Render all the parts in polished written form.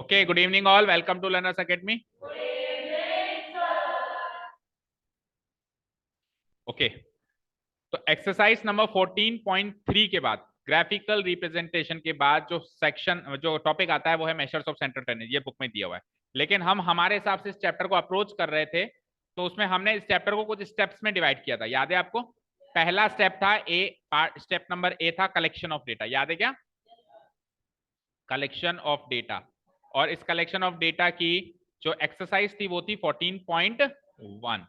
Okay, good evening all. Welcome to Learners Academy. Okay, तो exercise number 14.3 के बाद graphical representation के बाद जो टॉपिक आता है वो है मेजर्स ऑफ सेंट्रल टेंडेंसी। ये बुक में दिया हुआ है, लेकिन हम हमारे हिसाब से इस चैप्टर को अप्रोच कर रहे थे, तो उसमें हमने इस चैप्टर को कुछ स्टेप्स में डिवाइड किया था। याद है आपको? पहला स्टेप था स्टेप नंबर ए था कलेक्शन ऑफ डेटा। याद है क्या? Collection of data. और इस कलेक्शन ऑफ डेटा की जो एक्सरसाइज थी वो थी 14.1।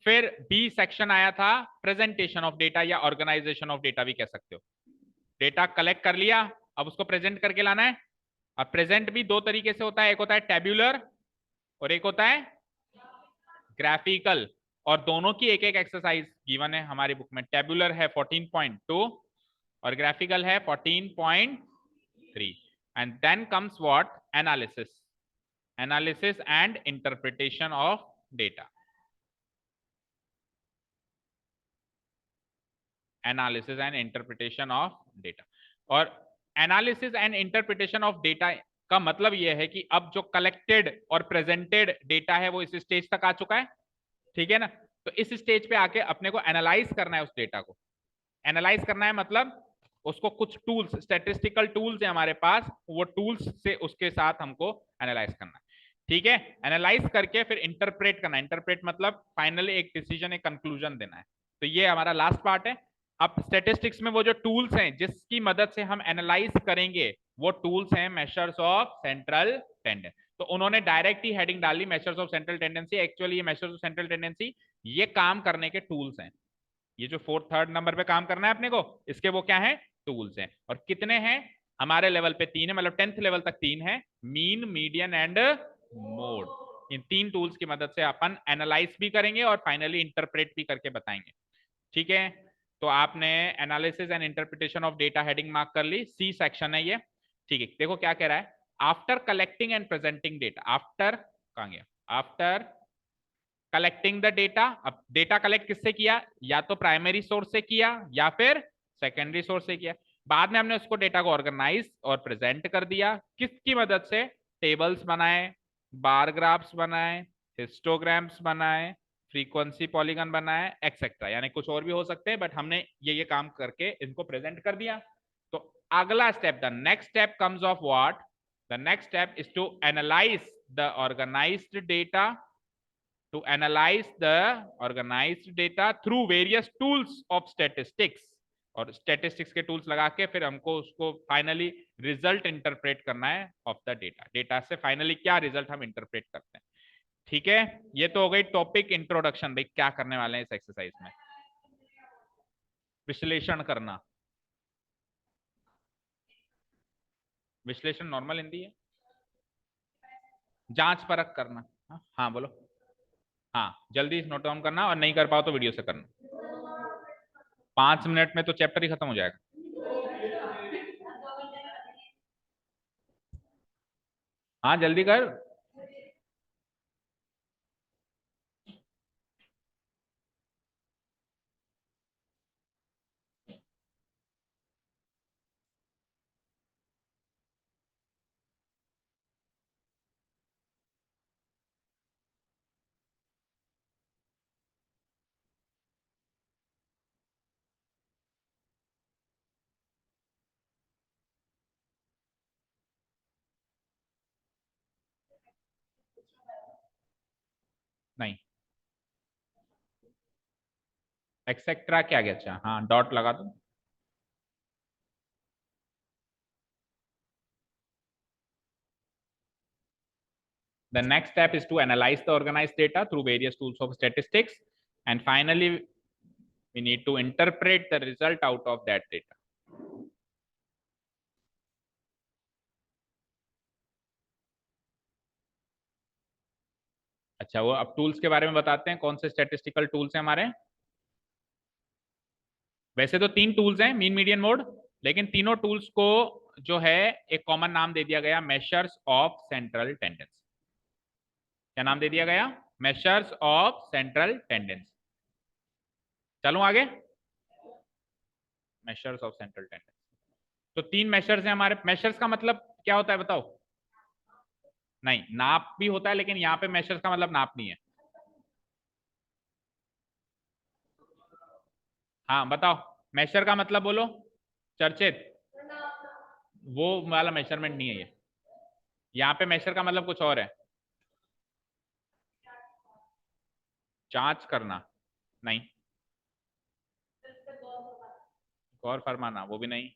फिर बी सेक्शन आया था प्रेजेंटेशन ऑफ डेटा या ऑर्गेनाइजेशन ऑफ डेटा भी कह सकते हो। डेटा कलेक्ट कर लिया, अब उसको प्रेजेंट करके लाना है। अब प्रेजेंट भी दो तरीके से होता है, एक होता है टेब्यूलर और एक होता है ग्राफिकल। और दोनों की एक एक एक्सरसाइज गिवन है हमारी बुक में। टेब्यूलर है 14.2 और ग्राफिकल है 14.3। And then comes what? Analysis and interpretation of data. Analysis and interpretation of data. और analysis and interpretation of data का मतलब यह है कि अब जो कलेक्टेड और प्रेजेंटेड डेटा है वो इस स्टेज तक आ चुका है, ठीक है ना? तो इस स्टेज पे आके अपने को एनालाइज करना है। उस डेटा को एनालाइज करना है, मतलब उसको कुछ टूल्स, स्टैटिस्टिकल टूल्स है हमारे पास, वो टूल्स से उसके साथ हमको एनालाइज करना है, ठीक है? एनालाइज करके फिर इंटरप्रेट करना है। इंटरप्रेट मतलब फाइनली एक डिसीजन, एक कंक्लूजन देना है। तो ये हमारा लास्ट पार्ट है। अब स्टैटिस्टिक्स में वो जो टूल्स हैं जिसकी मदद से हम एनालाइज करेंगे वो टूल्स हैं मेजर्स ऑफ सेंट्रल टेंडेंसी। तो उन्होंने डायरेक्ट ही हेडिंग डाली measures of central tendency. Actually ये मेजर्स ऑफ सेंट्रल टेंडेंसी ये काम करने के टूल्स हैं। ये जो थर्ड नंबर पे काम करना है अपने को, इसके वो क्या है? टूल्स हैं। और कितने हैं? हमारे लेवल पे 3 है, मतलब 10th लेवल तक 3 है। Mean, median and mode. In 3 tools की मदद से अपन एनालाइज भी करेंगे और फाइनली इंटरप्रेट भी करके बताएंगे, ठीक है? तो आपने analysis and interpretation of data heading mark कर ली, सी सेक्शन है ये, ठीक है? देखो क्या कह रहा है। After collecting and presenting data, after कहां गया? After collecting the data. अब डेटा कलेक्ट किससे किया? या तो प्राइमरी सोर्स से किया या फिर सेकेंडरी सोर्स से किया। बाद में हमने उसको डेटा को ऑर्गेनाइज और प्रेजेंट कर दिया। किसकी मदद से? टेबल्स बनाए, बार ग्राफ्स बनाए, हिस्टोग्राम्स बनाए, फ्रीक्वेंसी पॉलीगन बनाए, एक्सेट्रा। यानी कुछ और भी हो सकते हैं, बट हमने ये काम करके इनको प्रेजेंट कर दिया। तो अगला step, the next step comes of what? The next step is to analyse the organised data, to analyze the organized data through various tools of statistics। और स्टेटिस्टिक्स के टूल्स लगा के फिर हमको उसको फाइनली रिजल्ट इंटरप्रेट करना है of the data. Data से फाइनली क्या रिजल्ट हम इंटरप्रेट करते हैं, ठीक है? ये तो हो गई टॉपिक इंट्रोडक्शन। भाई क्या करने वाले हैं इस एक्सरसाइज में? विश्लेषण करना। विश्लेषण नॉर्मल हिंदी है, जांच परख करना। हाँ हाँ बोलो। हाँ, जल्दी नोट डाउन करना और नहीं कर पाओ तो वीडियो से करना। 5 मिनट में तो चैप्टर ही खत्म हो जाएगा। हाँ जल्दी कर। नहीं, एक्सेट्रा क्या गया? अच्छा हाँ, डॉट लगा दो। The next step is to analyze the organized data through various tools of statistics, and finally we need to interpret the result out of that data. अच्छा, वो अब टूल्स के बारे में बताते हैं, कौन से स्टैटिस्टिकल टूल्स हैं हमारे। वैसे तो 3 टूल्स हैं, मीन, मीडियन, मोड, लेकिन तीनों टूल्स को जो है एक कॉमन नाम दे दिया गया, मेजर्स ऑफ सेंट्रल टेंडेंसी। क्या नाम दे दिया गया? Measures of central tendency. चलूं आगे। Measures of central tendency. तो 3 मेजर्स हैं हमारे। मेजर्स का मतलब क्या होता है बताओ? नहीं, नाप भी होता है, लेकिन यहाँ पे मेजर्स का मतलब नाप नहीं है। हाँ बताओ, मेजर का मतलब बोलो। चर्चित, वो वाला मेजरमेंट नहीं है ये। यहाँ पे मेजर का मतलब कुछ और है। जांच करना, नहीं। गौर फरमाना, वो भी नहीं।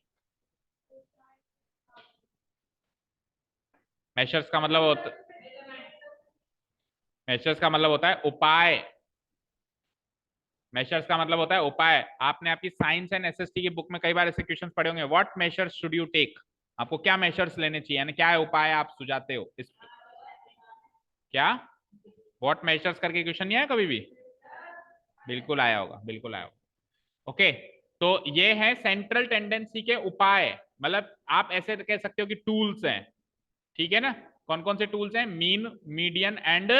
मेजर्स का मतलब होता मेजर्स का मतलब होता है उपाय। मेजर्स का मतलब होता है उपाय। आपने आपकी साइंस एंड एसएसटी की बुक में कई बार ऐसे क्वेश्चंस पढ़े होंगे, what measures should you take. आपको क्या मेजर्स लेने चाहिए, यानी क्या उपाय आप सुझाते हो इस। क्या व्हाट मेजर्स करके क्वेश्चन नहीं आया कभी भी? बिल्कुल आया होगा, बिल्कुल आया होगा। ओके, तो ये है सेंट्रल टेंडेंसी के उपाय। मतलब आप ऐसे कह सकते हो कि टूल्स हैं, ठीक है ना। कौन कौन से टूल्स हैं? Mean, median and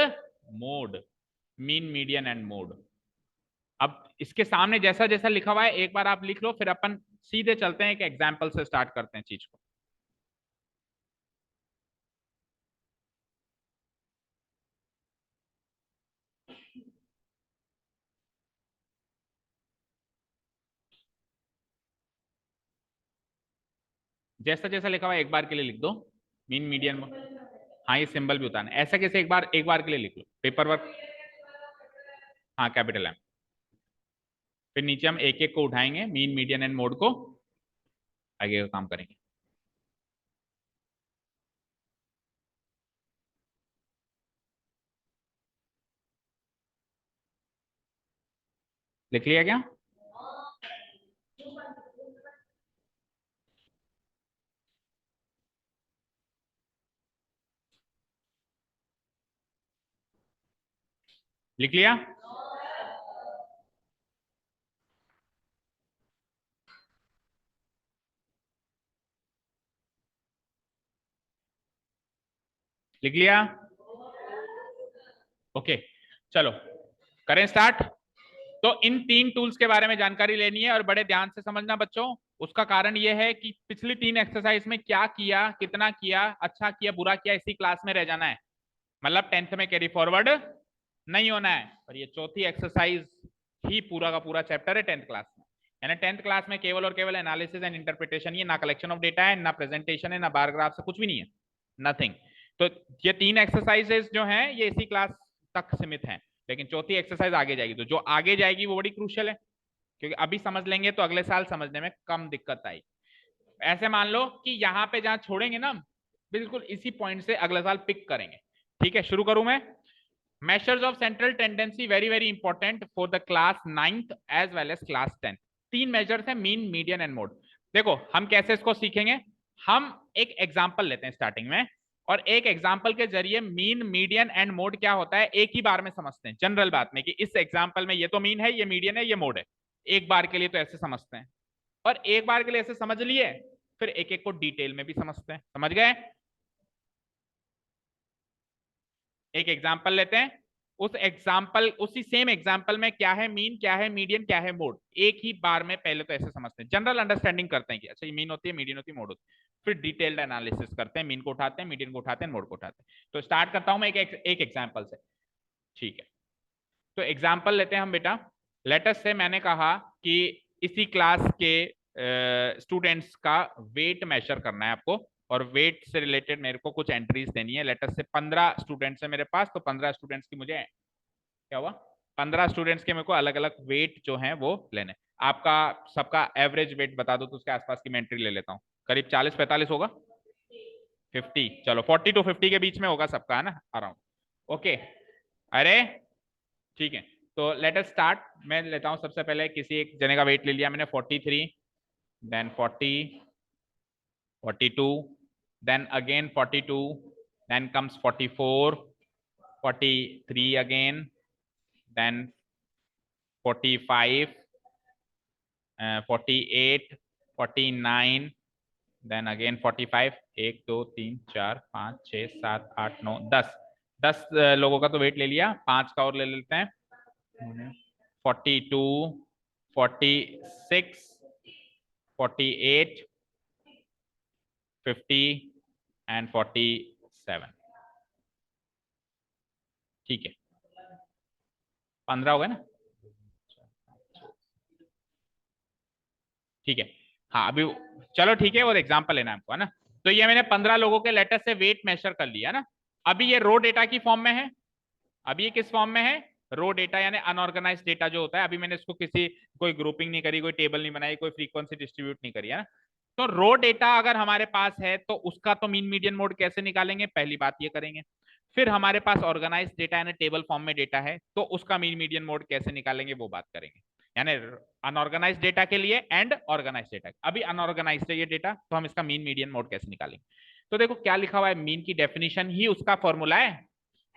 mode. Mean, median and mode. अब इसके सामने जैसा जैसा लिखा हुआ है एक बार आप लिख लो, फिर अपन सीधे चलते हैं, एक एग्जाम्पल से स्टार्ट करते हैं चीज को। जैसा जैसा लिखा हुआ है एक बार के लिए लिख दो। Mean, median. हाँ, ये सिंबल भी उतारना है, ऐसा कैसे, एक बार के लिए लिख लो, पेपर वर्क। हाँ, कैपिटल एम। फिर नीचे हम एक एक को उठाएंगे, मीन, मीडियन एंड मोड को, आगे का काम करेंगे। लिख लिया क्या? लिख लिया? लिख लिया? ओके, चलो करें स्टार्ट। तो इन तीन टूल्स के बारे में जानकारी लेनी है और बड़े ध्यान से समझना बच्चों। उसका कारण यह है कि पिछली तीन एक्सरसाइज में क्या किया, कितना किया, अच्छा किया, बुरा किया, इसी क्लास में रह जाना है। मतलब टेंथ में कैरी फॉरवर्ड नहीं होना है। और ये चौथी एक्सरसाइज ही पूरा का पूरा चैप्टर है टेंथ क्लास में। यानी टेंथ क्लास में केवल और केवल एनालिसिस एंड इंटरप्रिटेशन, ये ना कलेक्शन ऑफ डेटा है, ना प्रेजेंटेशन है, ना बार ग्राफ से कुछ भी नहीं है, नथिंग। तो ये तीन एक्सरसाइजेस जो हैं ये इसी क्लास तक सीमित हैं, लेकिन चौथी एक्सरसाइज आगे जाएगी, तो जो आगे जाएगी वो बड़ी क्रूशियल है, क्योंकि अभी समझ लेंगे तो अगले साल समझने में कम दिक्कत आई। ऐसे मान लो कि यहाँ पे जहां छोड़ेंगे ना, बिल्कुल इसी पॉइंट से अगले साल पिक करेंगे। ठीक है, शुरू करूं मैं। Measures of central tendency very very important for the class 9th as well as class 10th। तीन मेजर्स हैं, मीन, मीडियन एंड मोड। देखो हम कैसे इसको सीखेंगे। हम एक एग्जांपल लेते हैं स्टार्टिंग में, और एक एग्जांपल के जरिए मीन, मीडियन एंड मोड क्या होता है एक ही बार में समझते हैं। जनरल बात में कि इस एग्जांपल में ये तो मीन है, ये मीडियन है, ये मोड है, एक बार के लिए तो ऐसे समझते हैं। और एक बार के लिए ऐसे समझ लिए, फिर एक एक को डिटेल में भी समझते हैं। समझ गए? एक एग्जाम्पल लेते हैं, उस एग्जाम्पल, उसी सेम एग्जाम्पल में क्या है मीन, क्या है मीडियन, क्या है मोड, एक ही बार में पहले तो ऐसे समझते हैं, जनरल अंडरस्टैंडिंग करते हैं कि अच्छा ये मीन होती है, मीडियन होती है, मोड होती है। फिर डिटेल्ड एनालिसिस करते हैं, मीन को उठाते हैं, मीडियन को उठाते हैं, मोड को उठाते हैं। तो स्टार्ट करता हूं मैं एक एग्जाम्पल से। ठीक है, तो एग्जाम्पल लेते हैं हम बेटा। लेटस से मैंने कहा कि इसी क्लास के स्टूडेंट्स का वेट मेजर करना है आपको, और वेट से रिलेटेड मेरे को कुछ एंट्रीज देनी है। लेटस से 15 स्टूडेंट्स है मेरे पास, तो 15 स्टूडेंट्स की मुझे क्या हुआ, 15 स्टूडेंट्स के मेरे को अलग अलग वेट जो है वो लेने। आपका सबका एवरेज वेट बता दो तो उसके आसपास की मैं एंट्री ले लेता हूँ। करीब 40-45 होगा, 50, चलो 40 to 50 के बीच में होगा सबका, है ना, अराउंड। ओके, अरे ठीक है, तो लेट अस स्टार्ट। मैं लेता हूं सबसे पहले, किसी एक जने का वेट ले लिया मैंने 43, then 40, 42, then again 42, then comes 44, 43 again, then 45, 48, 49, then again 45, 1 2 3 4 5 6 7 8 9 10, 10 लोगों का तो वेट ले लिया, 5 का और ले लेते हैं। 42, 46, 48, 50 एंड 47। ठीक है, 15 हो गए ना, ठीक है। हाँ अभी चलो ठीक है, और एग्जाम्पल लेना हमको, है ना। तो ये मैंने 15 लोगों के लेटर से वेट मेजर कर लिया ना। अभी ये रो डेटा की फॉर्म में है, अभी ये किस फॉर्म में है, रो डेटा यानी अनऑर्गेनाइज डेटा जो होता है। अभी मैंने इसको किसी कोई ग्रुपिंग नहीं करी, कोई टेबल नहीं बनाई, कोई फ्रीक्वेंसी डिस्ट्रीब्यूट नहीं करी, है ना। तो रो डेटा अगर हमारे पास है तो उसका तो मीन मीडियन मोड कैसे निकालेंगे, पहली बात ये करेंगे। फिर हमारे पास ऑर्गेनाइज डेटा यानी टेबल फॉर्म में डेटा है तो उसका मीन मीडियन मोड कैसे निकालेंगे वो बात करेंगे, यानी अनऑर्गेनाइज डेटा के लिए एंड ऑर्गेनाइज डेटा। अभी अनऑर्गेनाइज है ये डेटा, तो हम इसका मीन मीडियन मोड कैसे निकालेंगे। तो देखो क्या लिखा हुआ है, मीन की डेफिनेशन ही उसका फॉर्मूला है।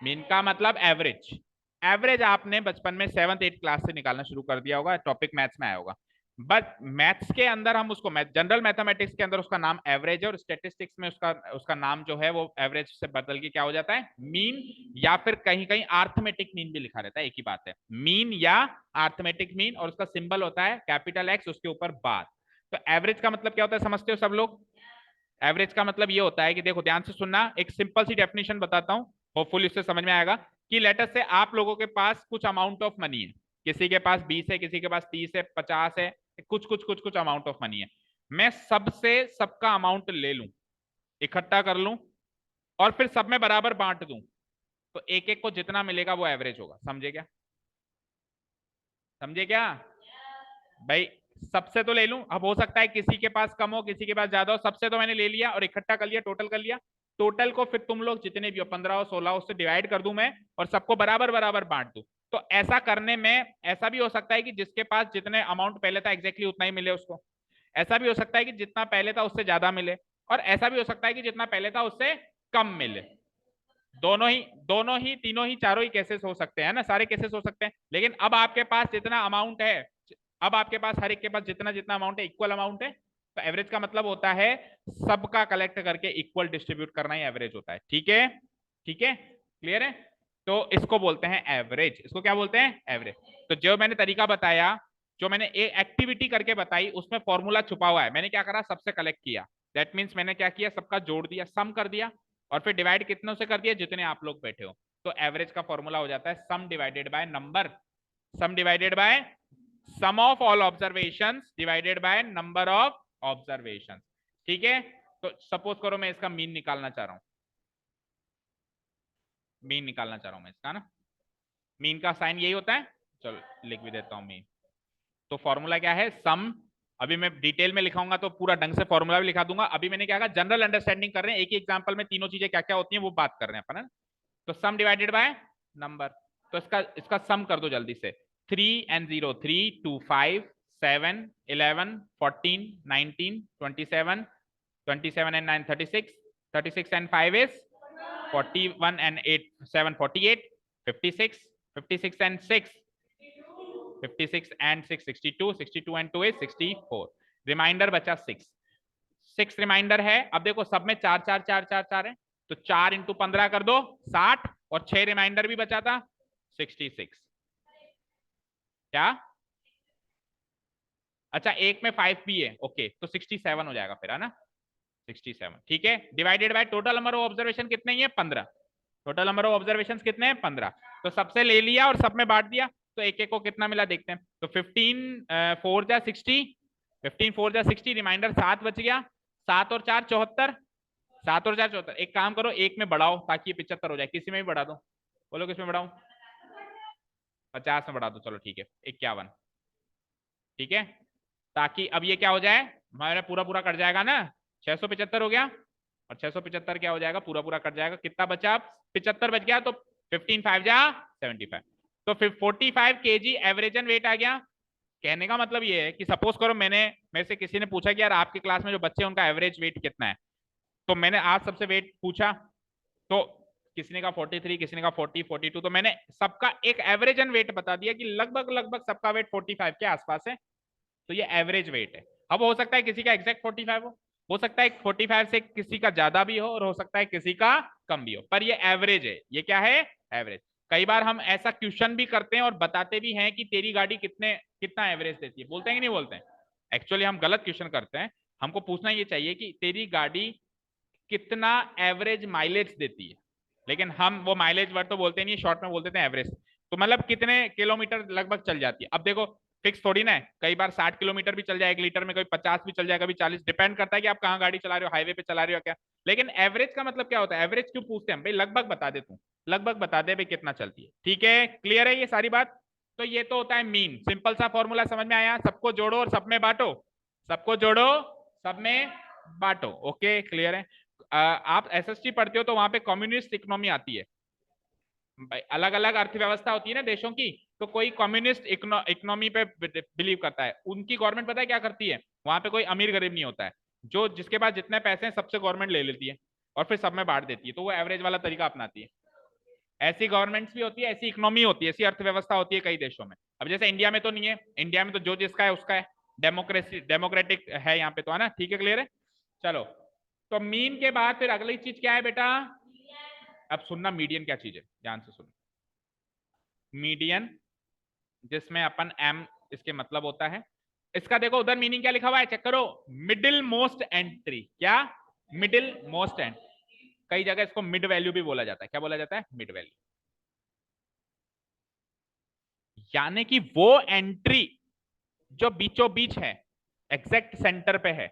मीन का मतलब एवरेज। एवरेज आपने बचपन में 7th 8th क्लास से निकालना शुरू कर दिया होगा, टॉपिक मैथ्स में आया होगा। बट मैथ्स के अंदर हम उसको जनरल मैथमेटिक्स के अंदर उसका नाम एवरेज है, और स्टेटिस्टिक्स में उसका उसका नाम जो है वो एवरेज से बदल के क्या हो जाता है, मीन। या फिर कहीं कहीं आर्थमेटिक मीन भी लिखा रहता है, एक ही बात है, मीन या आर्थमेटिक मीन, और उसका सिंबल होता है कैपिटल एक्स, उसके ऊपर बार। तो एवरेज का मतलब क्या होता है समझते हो सब लोग। एवरेज का मतलब ये होता है कि देखो ध्यान से सुनना, एक सिंपल सी डेफिनेशन बताता हूं, होपफुली उससे समझ में आएगा। कि लेटर से आप लोगों के पास कुछ अमाउंट ऑफ मनी है, किसी के पास 20 है, किसी के पास 30 है, 50 है, कुछ कुछ कुछ कुछ अमाउंट ऑफ मनी है। मैं सबसे सबका अमाउंट ले लूं, इकट्ठा कर लूं, और फिर सब में बराबर बांट दूं, तो एक एक को जितना मिलेगा वो एवरेज होगा। समझे क्या, समझे क्या भाई। सबसे तो ले लूं, अब हो सकता है किसी के पास कम हो, किसी के पास ज्यादा हो, सबसे तो मैंने ले लिया और इकट्ठा कर लिया, टोटल कर लिया। टोटल को फिर तुम लोग जितने भी हो 15 हो 16 हो उससे डिवाइड कर दूं मैं, और सबको बराबर बराबर बांट दूं। तो ऐसा करने में ऐसा भी हो सकता है कि जिसके पास जितने अमाउंट पहले था एग्जैक्टली उतना ही मिले उसको। ऐसा भी हो सकता है कि जितना पहले था उससे ज्यादा मिले, और ऐसा भी हो सकता है कि जितना पहले था उससे कम मिले। दोनों ही तीनों ही चारों ही केसेस हो सकते हैं ना, सारे केसेस हो सकते हैं। लेकिन अब आपके पास जितना अमाउंट है, अब आपके पास हर एक के पास जितना जितना अमाउंट है इक्वल अमाउंट है। तो एवरेज का मतलब होता है सबका कलेक्ट करके इक्वल डिस्ट्रीब्यूट करना ही एवरेज होता है। ठीक है, ठीक है, क्लियर है। तो इसको बोलते हैं एवरेज, इसको क्या बोलते हैं, एवरेज। तो जो मैंने तरीका बताया, जो मैंने एक एक्टिविटी करके बताई, उसमें फॉर्मूला छुपा हुआ है। मैंने क्या करा, सबसे कलेक्ट किया, दैट मीन्स मैंने क्या किया, सबका जोड़ दिया, सम कर दिया, और फिर डिवाइड कितनों से कर दिया, जितने आप लोग बैठे हो। तो एवरेज का फॉर्मूला हो जाता है sum divided by number, sum divided by sum of all observations divided by number of observations. ठीक है। तो सपोज करो मैं इसका मीन निकालना चाह रहा हूं, मीन निकालना चाह रहा हूं मैं इसका ना। मीन का साइन यही होता है, चलो लिख भी देता हूं मीन। तो फॉर्मूला क्या है, सम। अभी मैं डिटेल में लिखाऊंगा तो पूरा ढंग से फॉर्मूला भी लिखा दूंगा। अभी मैंने क्या कहा, जनरल अंडरस्टैंडिंग कर रहे हैं, एक ही एग्जांपल में तीनों चीजें क्या क्या होती हैं वो बात कर रहे हैं अपन, है। तो सम डिवाइडेड बाय नंबर, तो इसका इसका सम कर दो जल्दी से। 3 and 0 3 2 5 7 11 14 19 27 27 and 9 36 36 and 5 is 41 and 8 7 48 56 56 and 6 56 and 6 62 62 and 2 is 64। Reminder बचा 6, 6 रिमाइंडर है। अब देखो सब में 4 4 4 4 4 है, तो 4 इंटू 15 कर दो 60, और 6 रिमाइंडर भी बचा था 66। क्या, अच्छा एक में 5 भी है, ओके, तो 67 हो जाएगा फिर, है ना, 67। ठीक है, divided by total number of observation कितने ही है, 15। टोटल नंबर ऑफ ऑब्जर्वेशन कितने हैं, 15। तो सबसे ले लिया और सब में बांट दिया, तो एक एक को कितना मिला देखते हैं। तो 15 4 जा 60, 15 4 जा 60, रिमाइंडर 7 बच गया, 7 और 4 74, 7 और 4 74। एक काम करो, एक में बढ़ाओ ताकि ये 75 हो जाए, किसी में भी बढ़ा दो, बोलो किसमें बढ़ाऊं, 50 में बढ़ा दो, चलो ठीक है 51। ठीक है, ताकि अब ये क्या हो जाए, हमारा पूरा पूरा कट जाएगा ना, 675 हो गया, और 675 क्या हो जाएगा, पूरा पूरा कट जाएगा, कितना बचा, 75 बच गया, तो 15 5 जा 75। तो फिर 45 kg एवरेजन वेट आ गया। कहने का मतलब ये है कि सपोज करो मैंने, मेरे से किसी ने पूछा कि यार आपकी क्लास में जो बच्चे हैं उनका एवरेज वेट कितना है, तो मैंने आज सबसे वेट पूछा, तो किसी ने कहा 43, किसी ने कहा 40 42, तो मैंने सबका एक एवरेजन वेट बता दिया कि लगभग लगभग सबका वेट 45 के आसपास है। तो ये एवरेज वेट है। अब हो सकता है किसी का एग्जैक्ट 45 हो सकता है 45 से किसी का ज्यादा भी हो, और हो सकता है किसी का कम भी हो, पर ये एवरेज है। ये क्या है, एवरेज। कई बार हम ऐसा क्वेश्चन भी करते हैं और बताते भी हैं कि तेरी गाड़ी कितना एवरेज देती है, बोलते हैं कि नहीं बोलते हैं। एक्चुअली हम गलत क्वेश्चन करते हैं, हमको पूछना ये चाहिए कि तेरी गाड़ी कितना एवरेज माइलेज देती है, लेकिन हम वो माइलेज वर्ड तो बोलते नहीं, शॉर्ट में बोल देते हैं एवरेज। तो मतलब कितने किलोमीटर लगभग चल जाती है। अब देखो फिक्स थोड़ी ना है, कई बार 60 किलोमीटर भी चल जाए 1 लीटर में, कभी 50 भी चल जाए, कभी 40, डिपेंड करता है कि आप कहाँ गाड़ी चला रहे हो, हाईवे पे चला रहे हो क्या। लेकिन एवरेज का मतलब क्या होता है, एवरेज क्यों पूछते हैं भाई, लगभग बता दे तू, लगभग बता दे भाई कितना चलती है। ठीक है, क्लियर है ये सारी बात। तो ये तो होता है मीन, सिंपल सा फॉर्मूला समझ में आया, सबको जोड़ो और सब में बांटो, सबको जोड़ो सब में बांटो। ओके क्लियर है। आप एसएसटी पढ़ते हो तो वहां पे कम्युनिस्ट इकोनॉमी आती है, अलग अलग अर्थव्यवस्था होती है ना देशों की, तो कोई कम्युनिस्ट इकोनॉमी पे बिलीव करता है। उनकी गवर्नमेंट पता है क्या करती है, वहां पे कोई अमीर गरीब नहीं होता है, जो जिसके पास जितने पैसे हैं सबसे गवर्नमेंट ले लेती है और फिर सब में बांट देती है, तो वो एवरेज वाला तरीका अपनाती है। ऐसी गवर्नमेंट्स भी होती है, ऐसी इकोनॉमी होती है, ऐसी अर्थव्यवस्था होती है कई देशों में। अब जैसे इंडिया में तो नहीं है, इंडिया में तो जो जिसका है उसका है, डेमोक्रेसी डेमोक्रेटिक है यहाँ पे तो, है ना। ठीक है क्लियर है। चलो, तो मीन के बाद फिर अगली चीज क्या है बेटा, अब सुनना मीडियन क्या चीज है, ध्यान से सुनो। मीडियन, जिसमें अपन एम इसके मतलब होता है, इसका देखो उधर मीनिंग क्या लिखा हुआ है, चेक करो, मिडिल मोस्ट एंट्री। क्या, मिडिल मोस्ट एंट्री। कई जगह इसको मिड वैल्यू भी बोला जाता है, क्या बोला जाता है, मिड वैल्यू। यानी कि वो एंट्री जो बीचों बीच है, एग्जैक्ट सेंटर पे है,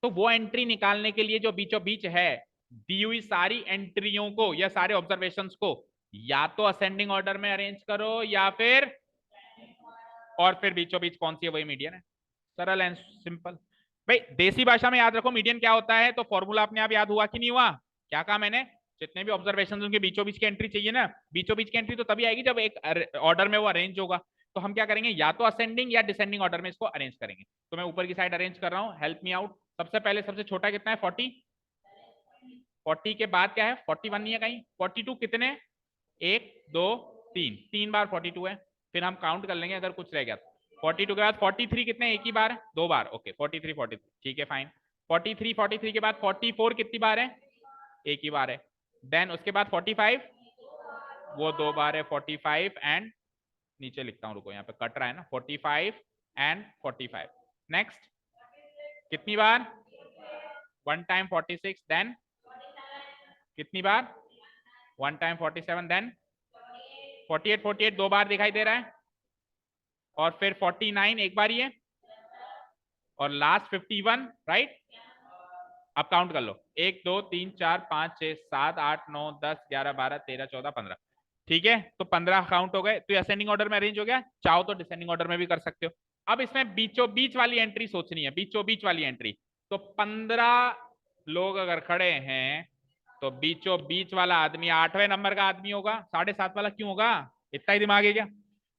तो वो एंट्री निकालने के लिए जो बीचों बीच है, दी हुई सारी एंट्रियों को या सारे ऑब्जर्वेशंस को या तो असेंडिंग ऑर्डर में अरेंज करो या फिर, और फिर बीचों बीच कौन सी है, वही मीडियन है। सरल एंड सिंपल। भाई देसी भाषा में याद रखो मीडियन क्या होता है, तो फॉर्मूला अपने आप याद हुआ कि नहीं हुआ, क्या कहा मैंने, जितने भी ऑब्जर्वेशन उनके बीचों बीच की एंट्री चाहिए ना, बीचों बीच की एंट्री तो तभी आएगी जब एक ऑर्डर में वो अरेंज होगा। तो हम क्या करेंगे, या तो असेंडिंग या डिसेंडिंग ऑर्डर में इसको अरेंज करेंगे। तो मैं ऊपर की साइड अरेंज कर रहा हूँ, हेल्प मी आउट। सबसे पहले सबसे छोटा कितना है, 40। 40 के बाद क्या है, 41 नहीं है कहीं, 42 कितने, 1 2 3, 3 बार 42 है। फिर हम काउंट कर लेंगे अगर कुछ रह गया तो। 42 के बाद 43 कितने, एक ही बार, 2 बार। ओके 43 43, ठीक है फाइन। 43 के बाद 44 कितनी बार है, एक ही बार है। देन उसके बाद 45, वो 2 बार है, 45 एंड, नीचे लिखता हूँ रुको, यहाँ पे कट रहा है ना, 45 एंड 45। नेक्स्ट कितनी बार, 1 टाइम 46, देन कितनी बार, 1 टाइम 47, देन 48, 48 2 बार दिखाई दे रहा है, और फिर 49 एक बार ही है, और लास्ट 51, राइट। अब काउंट कर लो, 1 2 3 4 5 6 7 8 9 10 11 12 13 14 15। ठीक है, तो 15 काउंट हो गए, तो असेंडिंग ऑर्डर में अरेंज हो गया, चाहो तो डिसेंडिंग ऑर्डर में भी कर सकते हो। अब इसमें बीचों बीच वाली एंट्री सोचनी है, बीचों बीच वाली एंट्री। तो 15 लोग अगर खड़े हैं, तो बीचों बीच वाला आदमी 8वें नंबर का आदमी होगा, 7.5 वाला क्यों होगा, इतना ही दिमाग है क्या।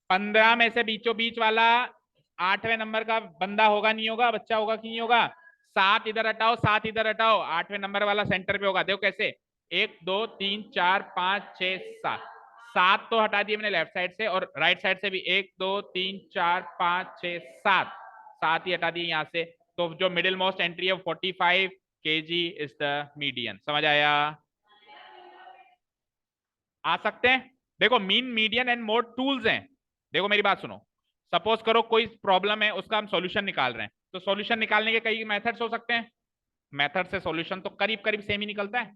15 में से बीचों बीच वाला 8वें नंबर का बंदा होगा नहीं होगा, बच्चा होगा कि नहीं होगा। 7 इधर हटाओ, 7 इधर हटाओ, 8वें नंबर वाला सेंटर पे होगा। देखो कैसे, 1 2 3 4 5 6 7, 7 तो हटा दिए मैंने लेफ्ट साइड से, और राइट साइड से भी 1 2 3 4 5 6 7, 7 ही हटा दिए यहाँ से। तो जो मिडिल मोस्ट एंट्री है 45 kg इज द मीडियन। समझ आया, आ सकते हैं। देखो mean median and mode tools हैं। देखो मेरी बात सुनो, सपोज करो कोई प्रॉब्लम है, उसका हम सॉल्यूशन निकाल रहे हैं, तो सॉल्यूशन निकालने के कई मेथड्स हो सकते हैं। मेथड से सॉल्यूशन तो करीब करीब सेम ही निकलता है।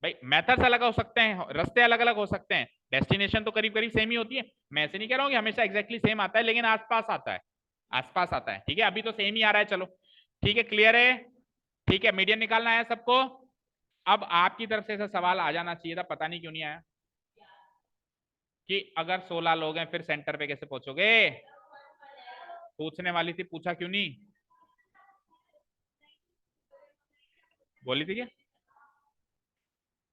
भाई मेथड्स अलग हो सकते हैं, रास्ते अलग अलग हो सकते हैं, डेस्टिनेशन तो करीब करीब सेम ही होती है। मैं ऐसे नहीं कह रहा हूँ कि हमेशा एग्जैक्टली सेम आता है, लेकिन आसपास आता है, आसपास आता है। ठीक है, अभी तो सेम ही आ रहा है, चलो ठीक है क्लियर है। ठीक है, मीडियन निकालना है सबको। अब आपकी तरफ से ऐसा सवाल आ जाना चाहिए था, पता नहीं क्यों नहीं आया, कि अगर 16 लोग हैं फिर सेंटर पे कैसे पहुंचोगे। पूछने वाली थी, पूछा क्यों नहीं, बोली थी क्या।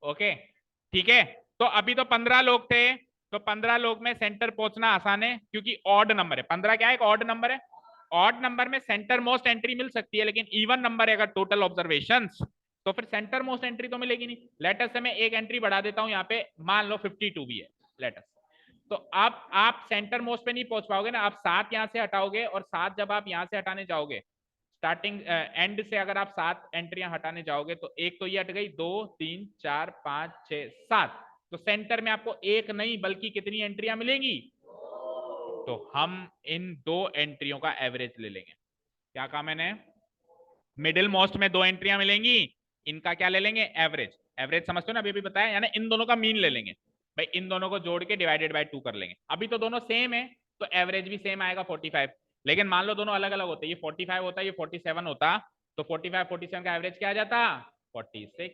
ओके ठीक है, तो अभी तो 15 लोग थे, तो 15 लोग में सेंटर पहुंचना आसान है, क्योंकि ऑड नंबर है 15, क्या है, एक ऑड नंबर है। ऑड नंबर में सेंटर मोस्ट एंट्री मिल सकती है, लेकिन इवन नंबर है अगर टोटल ऑब्जर्वेशंस, तो फिर सेंटर मोस्ट एंट्री तो मिलेगी नहीं। लेटस से मैं एक एंट्री बढ़ा देता हूं, यहाँ पे मान लो 52 भी है, लेटस। तो अब आप सेंटर मोस्ट पे नहीं पहुंच पाओगे ना, आप 7 यहां से हटाओगे, और 7 जब आप यहां से हटाने जाओगे, स्टार्टिंग एंड से अगर आप 7 एंट्रियां हटाने जाओगे, तो एक तो ये हट गई, 2 3 4 5 6 7, तो सेंटर में आपको एक नहीं बल्कि कितनी एंट्रियां मिलेंगी, तो हम इन 2 एंट्रियों का एवरेज ले लेंगे। क्या कहा मैंने, मिडिल मोस्ट में 2 एंट्रियां मिलेंगी, इनका क्या ले लेंगे, एवरेज। एवरेज समझते हो ना, अभी बताया, यानी इन दोनों का मीन ले लेंगे भाई, इन दोनों को जोड़ के डिवाइडेड बाय 2 कर लेंगे। अभी तो दोनों सेम है तो एवरेज भी सेम आएगा 45। लेकिन मान लो दोनों अलग अलग होते, ये 45 होता, ये 47 होता, तो 45 47 का एवरेज क्या आ जाता, 46।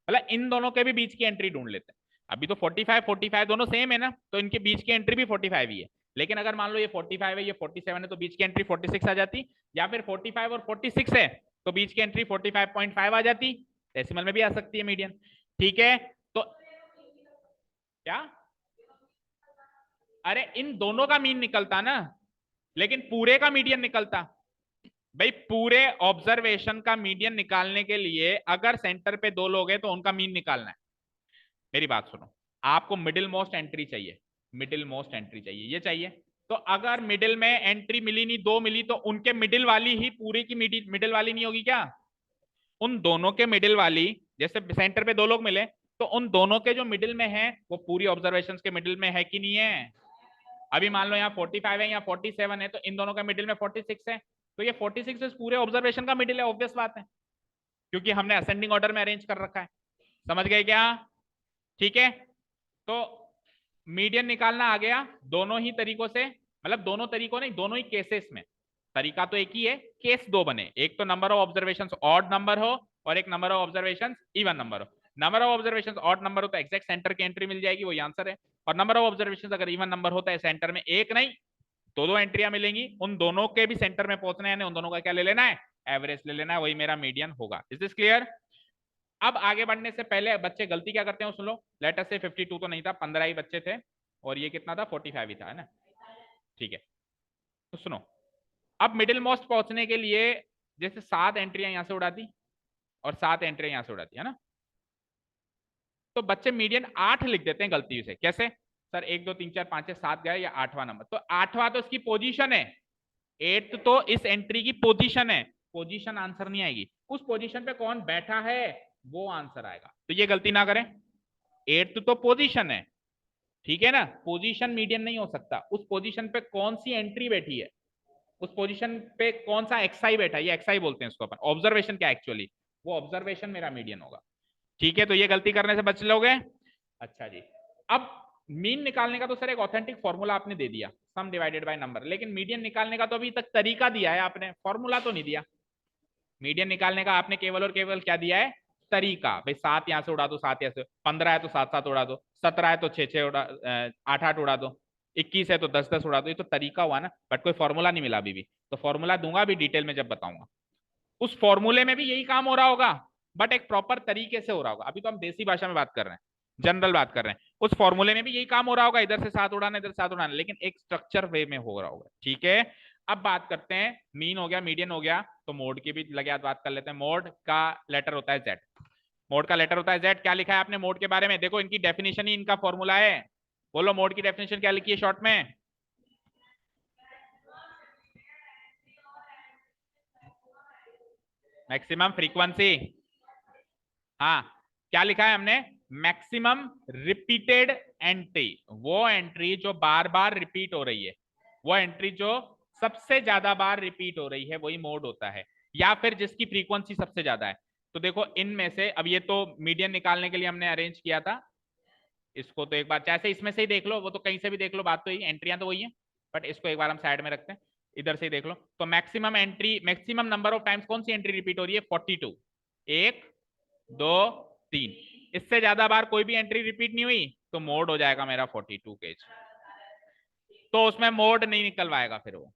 मतलब इन दोनों के भी बीच की एंट्री ढूंढ लेते हैं। अभी तो 45 45 दोनों सेम है ना, तो इनके बीच की एंट्री भी 45 ही है। लेकिन अगर मान लो ये 45 है, ये 47 है, तो बीच की एंट्री 46 आ जाती, या फिर 45 और 46 है तो बीच की एंट्री 45.5 आ जाती, डेसिमल में भी आ सकती है मीडियन। ठीक है, तो क्या, अरे इन दोनों का मीन निकलता ना, लेकिन पूरे का मीडियन निकलता भाई। पूरे ऑब्जर्वेशन का मीडियन निकालने के लिए अगर सेंटर पे दो लोग हैं तो उनका मीन निकालना है। मेरी बात सुनो, आपको मिडिल मोस्ट एंट्री चाहिए, मिडिल मोस्ट एंट्री चाहिए, ये चाहिए। तो अगर मिडिल में एंट्री मिली नहीं, दो मिली, तो उनके मिडिल वाली ही पूरे की मिडिल वाली नहीं होगी क्या, उन दोनों के मिडिल वाली, जैसे सेंटर पे दो लोग मिले तो उन दोनों के जो मिडिल में है वो पूरी ऑब्जर्वेशन के मिडिल में है कि नहीं है। अभी मान लो यहाँ 45 है, यहाँ 47 है, तो इन दोनों का मिडिल में 46 है, तो ये 46 इस पूरे ऑब्जर्वेशन का मिडिल है, ऑब्वियस बात है, क्योंकि हमने असेंडिंग ऑर्डर में अरेंज कर रखा है। समझ गए क्या, ठीक है। तो मीडियन निकालना आ गया दोनों ही तरीकों से, मतलब दोनों तरीकों नहीं, दोनों ही केसेस में। तरीका तो एक ही है, केस दो बने, एक तो number of observation odd number हो और एक number of observation even number हो। Number of observation odd number हो तो एग्जैक्ट सेंटर की एंट्री मिल जाएगी, वही आंसर है। और नंबर ऑफ ऑब्जर्वेशन अगर इवन नंबर होता है, सेंटर में एक नहीं दो दो एंट्रियां मिलेंगी, उन दोनों के भी सेंटर में पहुंचना है, उन दोनों का क्या ले लेना है, एवरेज ले लेना है, वही मेरा मीडियन होगा। Is this clear. अब आगे बढ़ने से पहले बच्चे गलती क्या करते हैं सुन लो, लेटर से 52 तो नहीं था, 15 ही बच्चे थे, और ये कितना था 45 ही था, है ना। ठीक है, तो सुनो, अब मिडिल मोस्ट पहुंचने के लिए जैसे 7 एंट्रियां यहां से उड़ा दी और 7 एंट्रियां यहां से उड़ा दी, है ना, तो बच्चे मीडियन 8 लिख देते हैं गलती से। कैसे सर, 1 2 3 4 5 6 7 गया, या 8वां नंबर, तो 8वां तो इसकी पोजीशन है, 8 तो इस एंट्री की पोजीशन है, पोजीशन आंसर नहीं आएगी, उस पोजीशन पे कौन बैठा है वो आंसर आएगा। तो ये गलती ना करें, 8 तो पोजीशन है, ठीक है ना, पोजीशन मीडियन नहीं हो सकता, उस पोजीशन पे कौन सी एंट्री बैठी है, उस पोजीशन पे कौन सा एक्सआई बैठा है, ये एक्सआई बोलते हैं इसको अपन, ऑब्जर्वेशन क्या एक्चुअली, वो ऑब्जर्वेशन मेरा मीडियन होगा। ठीक है, तो ये गलती करने से बच लोगे। अच्छा जी, अब मीन निकालने का तो सर एक ऑथेंटिक फॉर्मूला आपने दे दिया, सम डिवाइडेड बाय नंबर, लेकिन मीडियन निकालने का तो अभी तक तरीका दिया है आपने, फॉर्मूला तो नहीं दिया। मीडियन निकालने का आपने केवल और केवल क्या दिया है, तरीका। भाई 7 यहां से उड़ा दो, 7 यहां से, 15 है तो 7 7 उड़ा दो, 17 है तो 6 6 उड़ा, 8 8 उड़ा दो, 21 है तो 10 10 उड़ा दो, ये तो तरीका हुआ ना, बट कोई फॉर्मूला नहीं मिला अभी भी, तो फॉर्मूला दूंगा अभी डिटेल में जब बताऊंगा। उस फॉर्मूले में भी यही काम हो रहा होगा, बट एक प्रॉपर तरीके से हो रहा होगा। अभी तो हम देसी भाषा में बात कर रहे हैं, जनरल बात कर रहे हैं, उस फॉर्मूले में भी यही काम हो रहा होगा, इधर से 7 उड़ाना इधर 7 उड़ाना, लेकिन एक स्ट्रक्चर वे में हो रहा होगा। ठीक है, अब बात करते हैं, मीन हो गया, मीडियन हो गया, तो मोड की भी लगे बात कर लेते हैं। मोड का लेटर होता है जेड, मोड का लेटर होता है जेड। क्या लिखा है आपने मोड के बारे में, देखो इनकी डेफिनेशन ही इनका फॉर्मूला है, बोलो मोड की डेफिनेशन क्या लिखी है शॉर्ट में, मैक्सिमम फ्रीक्वेंसी। हाँ, क्या लिखा है हमने, मैक्सिमम रिपीटेड एंट्री, वो एंट्री जो बार बार रिपीट हो रही है, वो एंट्री जो सबसे ज्यादा बार रिपीट हो रही है वही मोड होता है, या फिर जिसकी फ्रीक्वेंसी सबसे ज्यादा है। तो देखो इनमें से, अब ये तो मीडियन निकालने के लिए हमने अरेंज किया था, इसको तो एक बार चाहे इसमें से ही देख लो, वो तो कहीं से भी देख लो, बात तो ही, एंट्रियां तो वही है, बट इसको एक बार हम साइड में रखते हैं, इधर से ही देख लो। तो maximum entry, maximum number of times कौन सी एंट्री रिपीट हो रही है, 42, 1 2 3, इससे ज्यादा बार कोई भी एंट्री रिपीट नहीं हुई तो मोड हो जाएगा मेरा 42 केज, तो उसमें मोड नहीं निकलवाएगा फिर वो।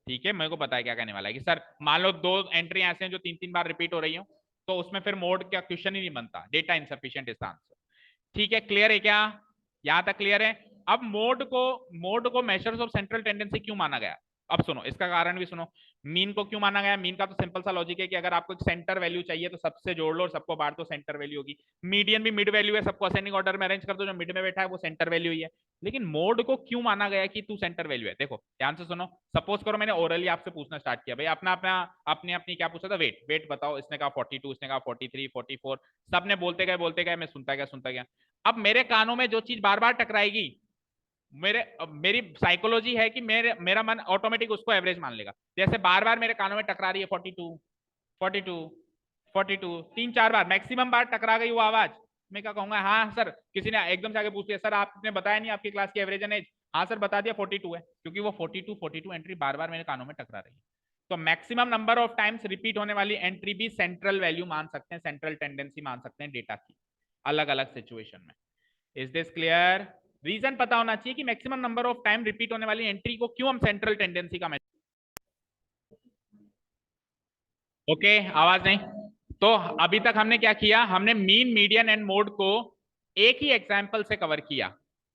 ठीक है, मेरे को पता है क्या कहने वाला है कि सर मान लो 2 एंट्री ऐसे हैं जो 3 3 बार रिपीट हो रही हो, तो उसमें फिर मोड का क्वेश्चन ही नहीं बनता, डेटा इनसफिशिएंट इज आंसर। ठीक है, क्लियर है क्या, यहां तक क्लियर है। अब मोड को मेजर्स ऑफ सेंट्रल टेंडेंसी क्यों माना गया, अब सुनो इसका कारण भी सुनो। मीन को क्यों माना गया, मीन का तो सिंपल सा लॉजिक है कि अगर आपको सेंटर वैल्यू चाहिए तो सबसे जोड़ लो और सबको बांट दो, सेंटर वैल्यू होगी। मीडियन भी मिड वैल्यू है, सबको असेंडिंग ऑर्डर में अरेंज कर दो, जो मिड में बैठा है वो सेंटर वैल्यू ही है। लेकिन मोड को क्यों माना गया कि तू सेंटर वैल्यू है, देखो ध्यान से सुनो। सपोज करो मैंने ओरली आपसे पूछना स्टार्ट किया, भाई अपना अपना अपनी अपनी क्या पूछा था, वेट वेट बताओ, इसने कहा 42, इसने कहा 43 44, सबने बोलते गए, मैं सुनता गया। अब मेरे कानों में जो चीज बार बार टकराएगी, मेरी साइकोलॉजी है कि मेरा मन ऑटोमेटिक उसको एवरेज मान लेगा। जैसे बार बार मेरे कानों में टकरा रही है 42 42 42, 3-4 बार मैक्सिमम बार टकरा गई वो आवाज। मैं क्या कहूंगा, हाँ सर, किसी ने एकदम से आगे पूछ लिया, सर आपने बताया नहीं आपकी क्लास की एवरेज एज। हाँ सर बता दिया 42 है, क्योंकि वो 42 एंट्री बार बार मेरे कानों में टकरा रही है। तो maximum number of times repeat होने वाली एंट्री भी सेंट्रल वैल्यू मान सकते हैं, सेंट्रल टेंडेंसी मान सकते हैं डेटा की, अलग अलग सिचुएशन में। Is this clear? रीजन पता होना चाहिए कि maximum number of time repeat होने वाली एंट्री को क्यों हम सेंट्रल टेंडेंसी का ओके आवाज नहीं। तो अभी तक हमने क्या किया, हमने मीन मीडियन एंड मोड को एक ही एग्जाम्पल से कवर किया।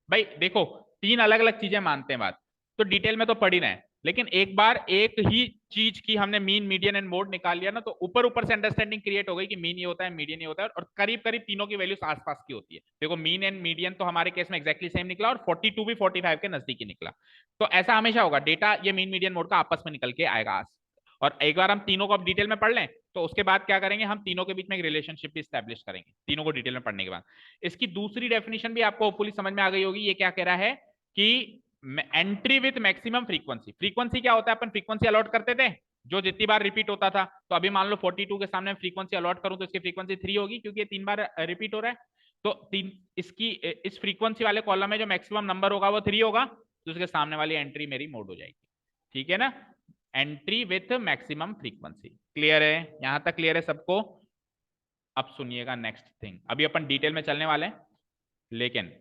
भाई देखो, तीन अलग अलग चीजें मानते हैं बात, तो डिटेल में तो पढ़ ही रहे हैं, लेकिन एक बार एक ही चीज की हमने मीन मीडियन एंड मोड निकाल लिया ना, तो ऊपर ऊपर से अंडरस्टैंडिंग क्रिएट हो गई कि मीन ये होता है, मीडियन ये होता है, और करीब करीब तीनों की वैल्यूज आसपास की होती है। देखो मीन एंड मीडियन तो हमारे केस में एक्जैक्टली सेम निकला, और 42 भी 45 के नजदीकी निकला। तो ऐसा हमेशा होगा, डेटा ये मीन मीडियन मोड का आपस में निकल के आएगा। और एक बार हम तीनों को अब डिटेल में पढ़ लें, तो उसके बाद क्या करेंगे, हम तीनों के बीच में एक रिलेशनशिप भी स्टैब्लिश करेंगे, तीनों को डिटेल में पढ़ने के बाद। इसकी दूसरी डेफिनेशन भी आपको होपफुली समझ में आ गई होगी। ये क्या कह रहा है कि entry with maximum frequency. Frequency क्या होता है, अपन फ्रीक्वेंसी अलॉट करते थे जो जितनी बार रिपीट होता था। तो अभी मान लो 42 के सामने फ्रीक्वेंसी अलॉट करूं तो इसकी फ्रीक्वेंसी 3 होगी, क्योंकि ये 3 बार रिपीट हो रहा है। तो तीन इसकी इस फ्रीक्वेंसी वाले कॉलम में जो मैक्सिमम नंबर होगा वो 3 होगा, तो उसके सामने वाली एंट्री मेरी मोड हो जाएगी। ठीक है ना, entry with maximum frequency. Clear है, यहां तक क्लियर है सबको? अब सुनिएगा नेक्स्ट थिंग, अभी अपन डिटेल में चलने वाले हैं, लेकिन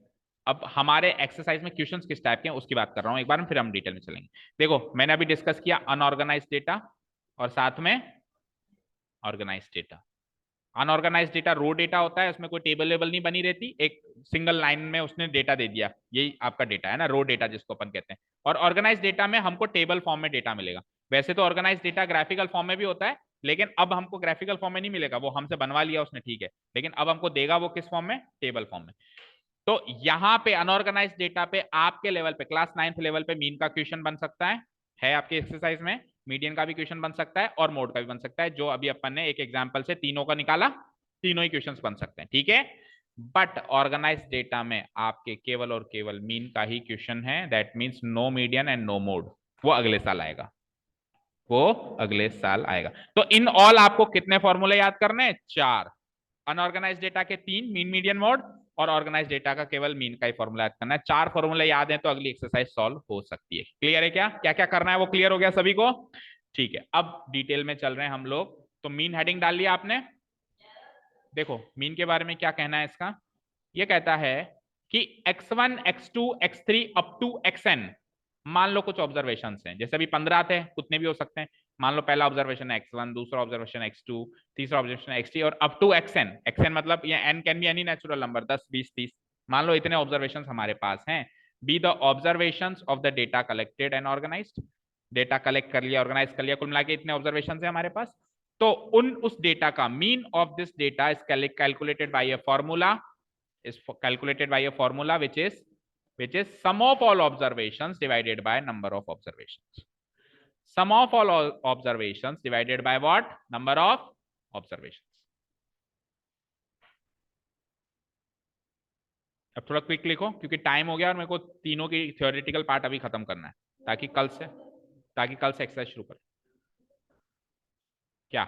अब हमारे एक्सरसाइज में क्वेश्चंस किस टाइप के हैं उसकी बात कर रहा हूं एक बार, फिर हम डिटेल में चलेंगे। देखो मैंने अभी डिस्कस किया अनऑर्गेनाइज डेटा और साथ में ऑर्गेनाइज डेटा। अनऑर्गेनाइज डेटा रो डेटा होता है, उसमें कोई टेबल लेबल नहीं बनी रहती, एक सिंगल लाइन में उसने डेटा दे दिया, यही आपका डेटा है ना, रो डेटा जिसको अपन कहते हैं। और ऑर्गेनाइज डेटा में हमको टेबल फॉर्म में डेटा मिलेगा। वैसे तो ऑर्गेनाइज डेटा ग्राफिकल फॉर्म में भी होता है, लेकिन अब हमको ग्राफिकल फॉर्म में नहीं मिलेगा, वो हमसे बनवा लिया उसने, ठीक है, लेकिन अब हमको देगा वो किस फॉर्म में, टेबल फॉर्म में। तो यहाँ पे अनऑर्गेनाइज डेटा पे आपके लेवल पे, क्लास 9th लेवल पे मीन का क्वेश्चन बन सकता है आपके एक्सरसाइज में, मीडियन का भी क्वेश्चन बन सकता है और मोड का भी बन सकता है, जो अभी अपन ने एक एग्जांपल से तीनों का निकाला, तीनों ही क्वेश्चंस बन सकते हैं, ठीक है। बट ऑर्गेनाइज डेटा में आपके केवल और केवल मीन का ही क्वेश्चन है, that means no median and no mode, वो अगले साल आएगा, वो अगले साल आएगा। तो इन ऑल आपको कितने फॉर्मूले याद करने हैं, 4। अनऑर्गेनाइज डेटा के 3, मीन मीडियन मोड, और ऑर्गेनाइज डेटा का केवल मीन का ही फॉर्मूला याद करना है। 4 फॉर्मूले याद है तो अगली एक्सरसाइज सॉल्व हो सकती है। क्लियर है, क्या क्या क्या करना है वो क्लियर हो गया सभी को? ठीक है, अब डिटेल में चल रहे हैं हम लोग। तो मीन हेडिंग डाल लिया आपने। देखो मीन के बारे में क्या कहना है इसका, ये कहता है कि x1 x2 x3 up to xn, मान लो कुछ ऑब्जर्वेशन हैं, जैसे अभी 15 थे, कितने भी हो सकते हैं। मान लो पहला ऑब्जर्वेशन है x1, दूसरा ऑब्जर्वेशन x2, तीसरा ऑब्जर्वेशन है x3 और अप टू xn। xn मतलब ये n can be any natural number, 10 20 30, मान लो इतने ऑब्जर्वेशन हमारे पास हैं। Be the observation of the data collected and organised, data collect कर लिया, ऑर्गेनाइज कर लिया, कुल मिला के इतने ऑब्जर्वेशन है हमारे पास। तो उस डेटा का mean of this data is calculated by a formula, is calculated by a formula which is sum of all observations divided by number of observations. Sum of all observations divided by what, number of observations. अब थोड़ा quick लिखो क्योंकि time हो गया और मेरे को तीनों की थ्योरेटिकल पार्ट अभी खत्म करना है, ताकि कल से एक्सरसाइज शुरू करें। क्या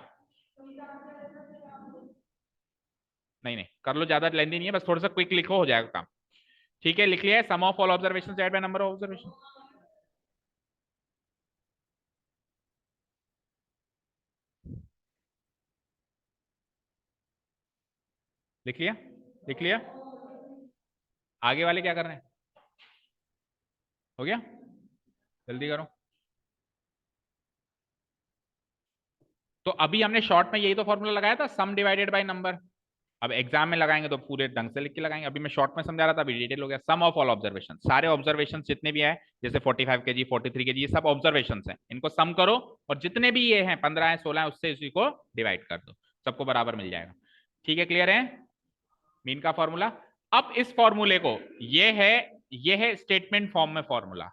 नहीं कर लो, ज्यादा लेंदी नहीं है, बस थोड़ा सा क्विक लिखो, हो जाएगा काम। ठीक है, लिख लिया है, sum of all observation divided by number of observation. लिख लिया, लिख लिया। आगे वाले क्या कर रहे हैं, हो गया, जल्दी करो। तो अभी हमने शॉर्ट में यही तो फॉर्मूला लगाया था, सम डिवाइडेड बाय नंबर। अब एग्जाम में लगाएंगे तो पूरे ढंग से लिख के लगाएंगे, अभी मैं शॉर्ट में समझा रहा था, अभी डिटेल हो गया। सम ऑफ ऑल ऑब्जर्वेशन, सारे ऑब्जर्वेशन जितने भी है, जैसे 45 kg 43 kg, ये सब ऑब्जर्वेशन हैं, इनको सम करो और जितने भी ये हैं 15 है 16 है, उससे इसी को डिवाइड कर दो, सबको बराबर मिल जाएगा। ठीक है, क्लियर है मीन का फॉर्मूला। अब इस फॉर्मूले को, ये है स्टेटमेंट फॉर्म में फॉर्मूला,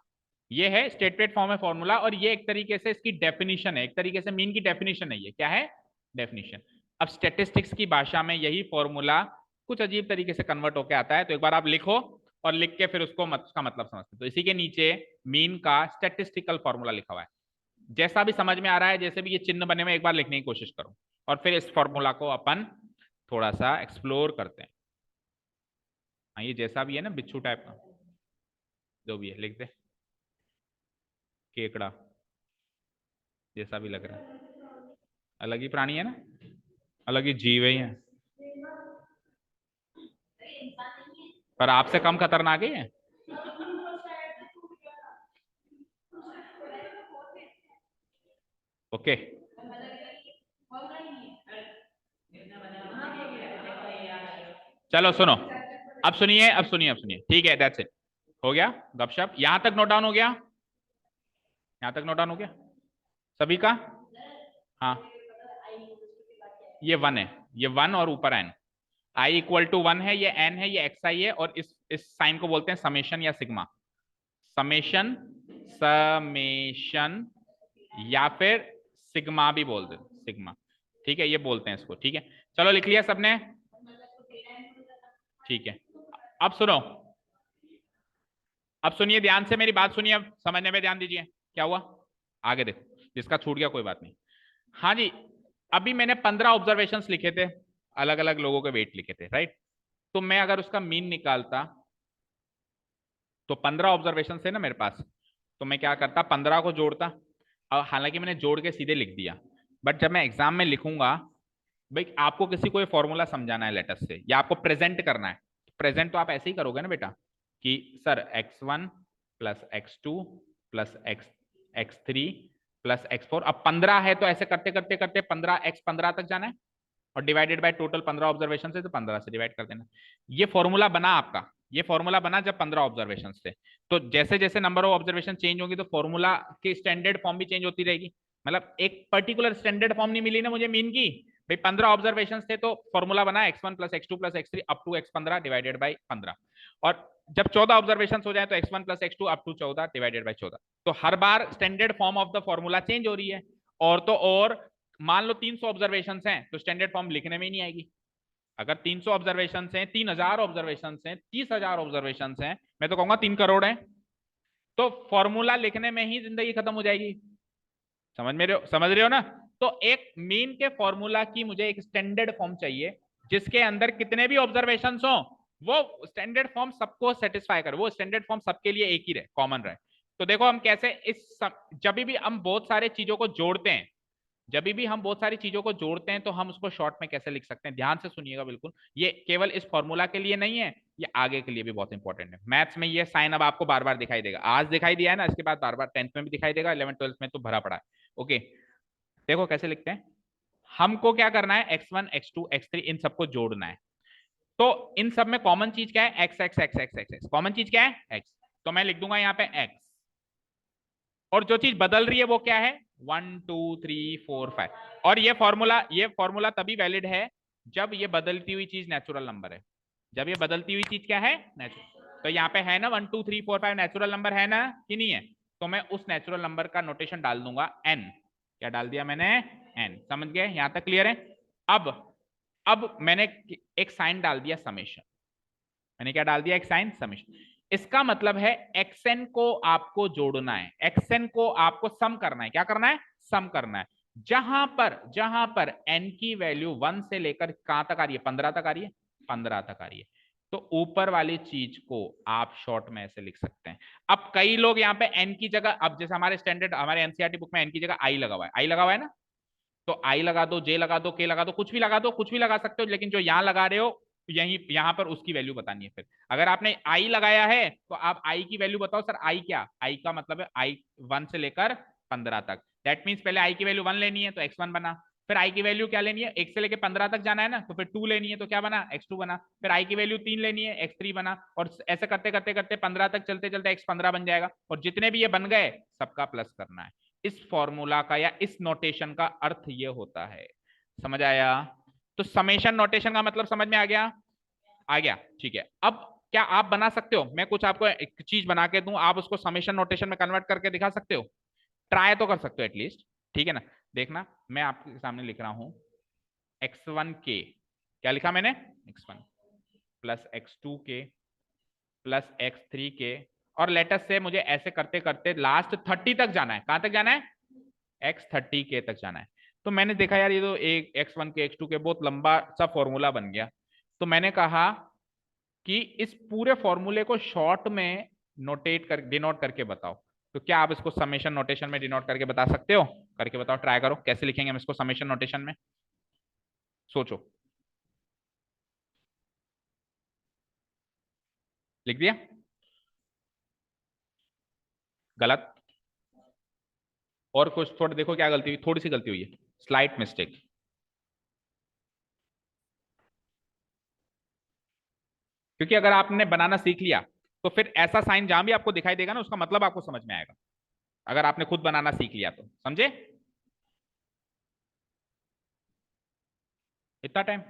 ये है स्टेटमेंट फॉर्म में फॉर्मूला, और ये एक तरीके से इसकी डेफिनेशन है, एक तरीके से मीन की डेफिनेशन है, ये क्या है, डेफिनेशन। अब स्टैटिस्टिक्स की भाषा में यही फॉर्मूला कुछ अजीब तरीके से कन्वर्ट होकर आता है, तो एक बार आप लिखो और लिख के फिर उसको का मतलब समझते। तो इसी के नीचे मीन का स्टैटिस्टिकल फॉर्मूला लिखा हुआ है, जैसा भी समझ में आ रहा है, जैसे भी ये चिन्ह बने हुए, एक बार लिखने की कोशिश करो। और फिर इस फॉर्मूला को अपन थोड़ा सा एक्सप्लोर करते हैं। हाँ, ये जैसा भी है ना बिच्छू टाइप का जो भी है लिख दे, केकड़ा जैसा भी लग रहा है, अलग ही प्राणी है ना, अलग ही जीव ही है, पर आपसे कम खतरनाक ही है। ओके, चलो सुनो, अब सुनिए, अब सुनिए, अब सुनिए, ठीक है, दैट्स इट, हो गया गपशप, यहां तक नोट डाउन हो गया, यहां तक नोट डाउन हो गया सभी का। हाँ, ये वन है, ये वन और ऊपर N, I equal to one है, ये एन है, ये एक्स आई है, और इस साइन को बोलते हैं समेशन या सिग्मा, समेशन, समेशन या फिर सिग्मा भी बोल दे, सिग्मा, ठीक है, ये बोलते हैं इसको, ठीक है। चलो लिख लिया सबने, ठीक है। अब सुनो, अब सुनिए ध्यान से मेरी बात सुनिए, अब समझने में ध्यान दीजिए, क्या हुआ आगे देखो, जिसका छूट गया कोई बात नहीं। हाँ जी, अभी मैंने 15 ऑब्जर्वेशंस लिखे थे, अलग अलग लोगों के वेट लिखे थे, राइट। तो मैं अगर उसका मीन निकालता, तो 15 ऑब्जर्वेशन थे ना मेरे पास, तो मैं क्या करता, 15 को जोड़ता। अब हालांकि मैंने जोड़ के सीधे लिख दिया, बट जब मैं एग्जाम में लिखूंगा, भाई आपको किसी को फॉर्मूला समझाना है लेटर से, या आपको प्रेजेंट करना है, प्रेजेंट तो आप ऐसे ही करोगे ना बेटा, कि sir x1 plus x2 plus x3 plus x4, अब 15 है तो ऐसे करते करते करते 15 तक जाना है, और डिवाइडेड बाय टोटल 15 ऑब्जर्वेशन से, तो 15 से डिवाइड कर देना। ये फॉर्मूला बना आपका, ये फॉर्मूला बना जब 15 ऑब्जर्वेशन थे। तो जैसे जैसे नंबर ऑफ ऑब्जर्वेशन चेंज होंगी, तो फॉर्मूला की स्टैंडर्ड फॉर्म भी चेंज होती रहेगी। मतलब एक पर्टिकुलर स्टैंडर्ड फॉर्म नहीं मिली ना मुझे मीन की, भाई 15 ऑब्जर्वेशन थे तो फॉर्मूला बना x1 plus x2 plus x3 up to x15 divided by 15, और जब 14 ऑब्जर्वेशन हो जाए तो x1 plus x2 up to 14 divided by 14। तो हर बार standard form of the formula change हो रही है, और तो और मान लो 300 ऑब्जर्वेशन हैं तो स्टैंडर्ड फॉर्म लिखने में ही नहीं आएगी। अगर 300 ऑब्जर्वेशन हैं, 3000 ऑब्जर्वेशन हैं, 30,000 ऑब्जर्वेशन हैं, मैं तो कहूंगा 3 करोड़ हैं, तो फॉर्मूला लिखने में ही जिंदगी खत्म हो जाएगी। समझ रहे हो ना। तो एक मीन के फॉर्मूला की मुझे एक स्टैंडर्ड फॉर्म चाहिए, जिसके अंदर कितने भी ऑब्जर्वेशन हो, वो स्टैंडर्ड फॉर्म सबको सेटिस्फाई करे, वो स्टैंडर्ड फॉर्म सबके लिए एक ही रहे, कॉमन रहे। तो देखो हम कैसे जब भी हम बहुत सारे चीजों को जोड़ते हैं, जब भी हम बहुत सारी चीजों को जोड़ते हैं, तो हम उसको शॉर्ट में कैसे लिख सकते हैं, ध्यान से सुनिएगा बिल्कुल, ये केवल इस फॉर्मूला के लिए नहीं है, ये आगे के लिए भी बहुत इंपॉर्टेंट है। मैथ्स में ये साइन अब आपको बार बार दिखाई देगा, आज दिखाई दिया है ना, इसके बाद बार बार 10th में भी दिखाई देगा, 11th 12th में तो भरा पड़ा है। ओके, देखो कैसे लिखते हैं, हमको क्या करना है, x1 x2 x3 इन सबको जोड़ना है। तो इन सब में कॉमन चीज क्या है, x x x x x x, common चीज क्या है x, तो मैं लिख दूंगा यहाँ पे x, और जो चीज बदल रही है वो क्या है, 1 2 3 4 5, और ये फॉर्मूला तभी वैलिड है जब ये बदलती हुई चीज नेचुरल नंबर है। जब ये बदलती हुई चीज क्या है, नेचुरल, तो यहाँ पे है ना 1 2 3 4 5 नेचुरल नंबर है ना कि नहीं है, तो मैं उस नेचुरल नंबर का नोटेशन डाल दूंगा n, क्या डाल दिया मैंने, n, समझ गए, यहां तक क्लियर है। अब मैंने एक साइन डाल दिया समेशन, मैंने क्या डाल दिया, एक साइन समेशन, इसका मतलब है xn को आपको जोड़ना है, xn को आपको सम करना है, क्या करना है, सम करना है। जहां पर n की वैल्यू 1 से लेकर कहां तक आ रही है, 15 तक आ रही है, 15 तक आ रही है, तो ऊपर वाली चीज को आप शॉर्ट में ऐसे लिख सकते हैं। अब कई लोग यहाँ पे n की जगह, अब जैसे हमारे स्टैंडर्ड हमारे एनसीईआरटी बुक में n की जगह i लगा हुआ है, i लगा हुआ है ना, तो आई लगा दो, जे लगा दो, के लगा दो, कुछ भी लगा दो, कुछ भी लगा सकते हो, लेकिन जो यहां लगा रहे हो यही यहां पर उसकी वैल्यू बतानी है। फिर अगर आपने आई लगाया है तो आप आई की वैल्यू बताओ, सर आई क्या, आई का मतलब है आई 1 से लेकर 15 तक, दैट मीन्स पहले आई की वैल्यू 1 लेनी है तो x1 बना, फिर आई की वैल्यू क्या लेनी है, 1 से लेकर 15 तक जाना है ना, तो फिर 2 लेनी है तो क्या बना, x2 बना, फिर आई की वैल्यू 3 लेनी है, x3 बना, और ऐसे करते करते करते 15 तक चलते चलते x15 बन जाएगा, और जितने भी ये बन गए सबका प्लस करना है। इस फॉर्मूला का या इस नोटेशन का अर्थ ये होता है, समझ आया। तो समेशन नोटेशन का मतलब समझ में आ गया, आ गया, ठीक है। अब क्या आप बना सकते हो, मैं कुछ आपको एक चीज बना के दूं, आप उसको समेशन नोटेशन में कन्वर्ट करके दिखा सकते हो, ट्राई तो कर सकते हो एटलीस्ट, ठीक है ना। देखना मैं आपके सामने लिख रहा हूं x1 के, क्या लिखा मैंने, x1 प्लस x2 के प्लस x3 के, और लेटेस्ट से मुझे ऐसे करते करते लास्ट 30 तक जाना है, कहां तक जाना है, x30 के तक जाना है। तो मैंने देखा यार ये तो एक x1 के x2 के बहुत लंबा सा फॉर्मूला बन गया। तो मैंने कहा कि इस पूरे फॉर्मूले को शॉर्ट में नोटेट कर डिनोट करके बताओ। तो क्या आप इसको समेशन नोटेशन में डिनोट करके बता सकते हो? करके बताओ, ट्राई करो, कैसे लिखेंगे हम इसको समेशन नोटेशन में? सोचो। लिख दिया? गलत। और कुछ थोड़ा देखो क्या गलती हुई, थोड़ी सी गलती हुई है, स्लाइट मिस्टेक। क्योंकि अगर आपने बनाना सीख लिया तो फिर ऐसा साइन जहां भी आपको दिखाई देगा ना, उसका मतलब आपको समझ में आएगा, अगर आपने खुद बनाना सीख लिया तो। समझे? इतना टाइम?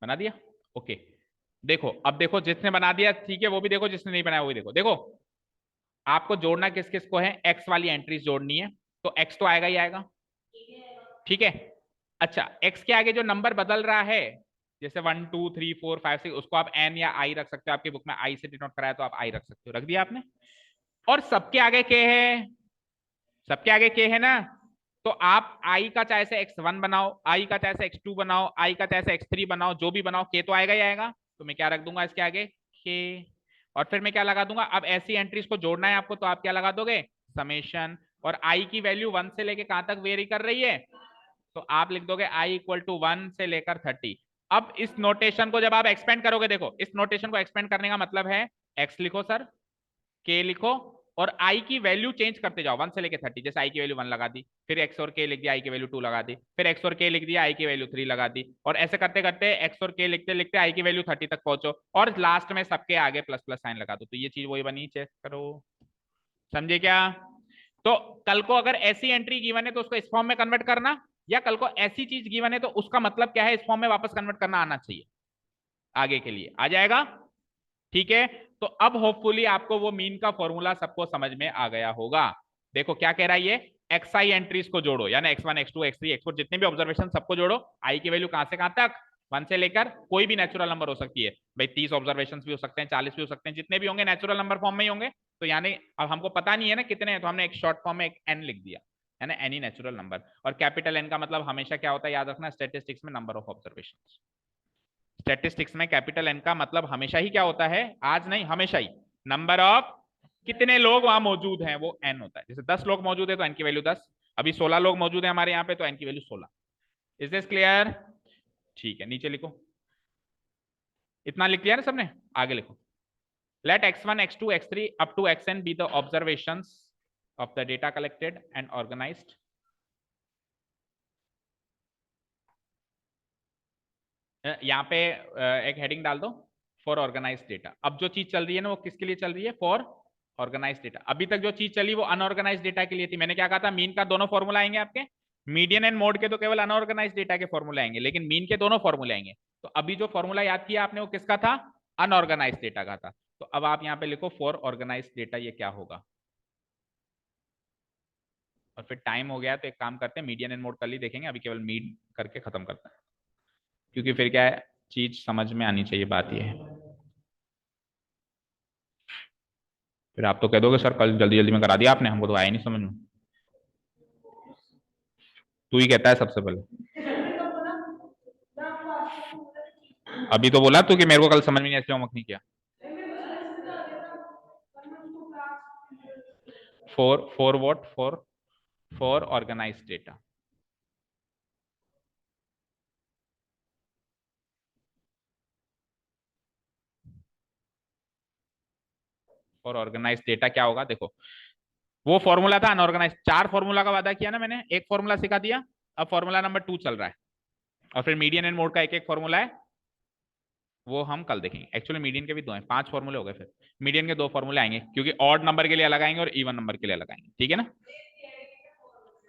बना दिया? ओके। देखो अब देखो, जिसने बना दिया ठीक है वो भी देखो, जिसने नहीं बनाया वो भी देखो। देखो आपको जोड़ना किस किस को है, एक्स वाली एंट्रीज जोड़नी है, तो एक्स तो आएगा ही आएगा। ठीक है। अच्छा, एक्स के आगे जो नंबर बदल रहा है, जैसे 1 2 3 4 5 6, उसको आप एन या आई रख सकते हो, आपकी बुक में आई से डिनोट कराया तो आप आई रख सकते हो, रख दिया आपने। और सबके आगे के है, सबके आगे के है ना, तो आप आई का चाहे से x1 बनाओ, आई का चाहे से x2 बनाओ, आई का चाहे से x3 बनाओ, जो भी बनाओ के तो आएगा ही आएगा। तो मैं क्या रख दूंगा इसके आगे, के। और फिर मैं क्या लगा दूंगा, अब ऐसी एंट्रीज को जोड़ना है आपको तो आप क्या लगा दोगे, समेशन। और आई की वैल्यू 1 से लेके कहां तक वेरी कर रही है, तो आप लिख दोगे आई इक्वल टू 1 से लेकर 30। अब इस नोटेशन को जब आप एक्सपेंड करोगे, देखो इस नोटेशन को एक्सपेंड करने का मतलब है, एक्स लिखो सर, के लिखो, और आई की वैल्यू चेंज करते जाओ 1 से लेके 30। जैसे आई की वैल्यू 1 लगा दी, फिर एक्स और के लिख दिया, आई की वैल्यू 2 लगा दी, फिर एक्स और के लिख दिया, आई की वैल्यू 3 लगा दी, और ऐसे करते करते एक्स और के लिखते लिखते आई की वैल्यू 30 तक पहुंचो, और लास्ट में सबके आगे प्लस प्लस साइन लगा दो। तो ये चीज वही बनी, चेक करो। समझे क्या? तो कल को अगर ऐसी एंट्री गिवन है तो उसको इस फॉर्म में कन्वर्ट करना, या कल को ऐसी चीज गिवन है तो उसका मतलब क्या है इस फॉर्म में वापस कन्वर्ट करना आना चाहिए, आगे के लिए आ जाएगा। ठीक है। तो अब होपफुली आपको वो मीन का फॉर्मूला सबको समझ में आ गया होगा। देखो क्या कह रहा है ये, एक्सआई एंट्रीज को जोड़ो, यानी x1 x2 x3 x4 जितने भी ऑब्जर्वेशन सबको जोड़ो, आई की वैल्यू कहां से कहां तक, 1 से लेकर, कोई भी नेचुरल नंबर हो सकती है भाई, 30 ऑब्जर्वेशन भी हो सकते हैं, 40 भी हो सकते हैं, जितने भी होंगे नेचुरल नंबर फॉर्म में ही होंगे। तो यानी अब हमको पता नहीं है ना कितने हैं, तो हमने एक शॉर्ट फॉर्म में एक एन लिख दिया, यानी एनी नेचुरल नंबर। और कैपिटल एन का मतलब हमेशा क्या होता है, याद रखना, स्टेटिस्टिक्स में नंबर ऑफ ऑब्जर्वेशन। स्टैटिस्टिक्स में कैपिटल एन का मतलब हमेशा ही क्या होता है, आज नहीं हमेशा ही, नंबर ऑफ कितने लोग वहां मौजूद हैं वो एन होता है। जैसे 10 लोग मौजूद है तो एन की वैल्यू 10, अभी 16 लोग मौजूद है हमारे यहाँ पे तो एन की वैल्यू 16। Is this clear? ठीक है, नीचे लिखो। इतना लिख लिया ना सबने? आगे लिखो, late x1 x2 x3 up to xn be the observations of the data collected and organized। यहाँ पे एक हेडिंग डाल दो, फॉर ऑर्गेनाइज डेटा। अब जो चीज चल रही है ना वो किसके लिए चल रही है, फॉर ऑर्गेनाइज डेटा। अभी तक जो चीज चली वो अनऑर्गेनाइज डेटा के लिए थी। मैंने क्या कहा था, मीन का दोनों फॉर्मूला आएंगे आपके, मीडियन एंड मोड के तो केवल अनऑर्गेनाइज डेटा के फॉर्मूला आएंगे, लेकिन मीन के दोनों फॉर्मूले आएंगे। तो अभी जो फॉर्मूला याद किया आपने वो किसका था, अनऑर्गेनाइज डेटा का था। तो अब आप यहाँ पे लिखो फॉर ऑर्गेनाइज डेटा, ये क्या होगा। और फिर टाइम हो गया तो एक काम करते हैं, मीडियन एंड मोड कल ही देखेंगे, अभी केवल मीन करके खत्म करते हैं, क्योंकि फिर क्या है, चीज समझ में आनी चाहिए, बात ये है। फिर आप तो कह दोगे सर कल जल्दी जल्दी में करा दिया आपने, हमको तो आया नहीं समझ में। तू ही कहता है सबसे पहले, अभी तो बोला तू कि मेरे को कल समझ में नहीं, ऐसे होमवर्क नहीं किया। For what, for organise data. For organise data क्या होगा, देखो वो फॉर्मूला था अनऑर्गेनाइज, 4 फॉर्मूला का वादा किया ना मैंने, एक फॉर्मूला सिखा दिया, अब फॉर्मूला नंबर 2 चल रहा है, और फिर मीडियन एंड मोड का एक एक फॉर्मूला है, वो हम कल देखेंगे। एक्चुअली मीडियन के भी 2 हैं, 5 फॉर्मूले हो गए, फिर मीडियन के 2 फॉर्मूले आएंगे, क्योंकि ऑड नंबर के लिए अलग आएंगे और इवन नंबर के लिए अलग आएंगे, ठीक है ना।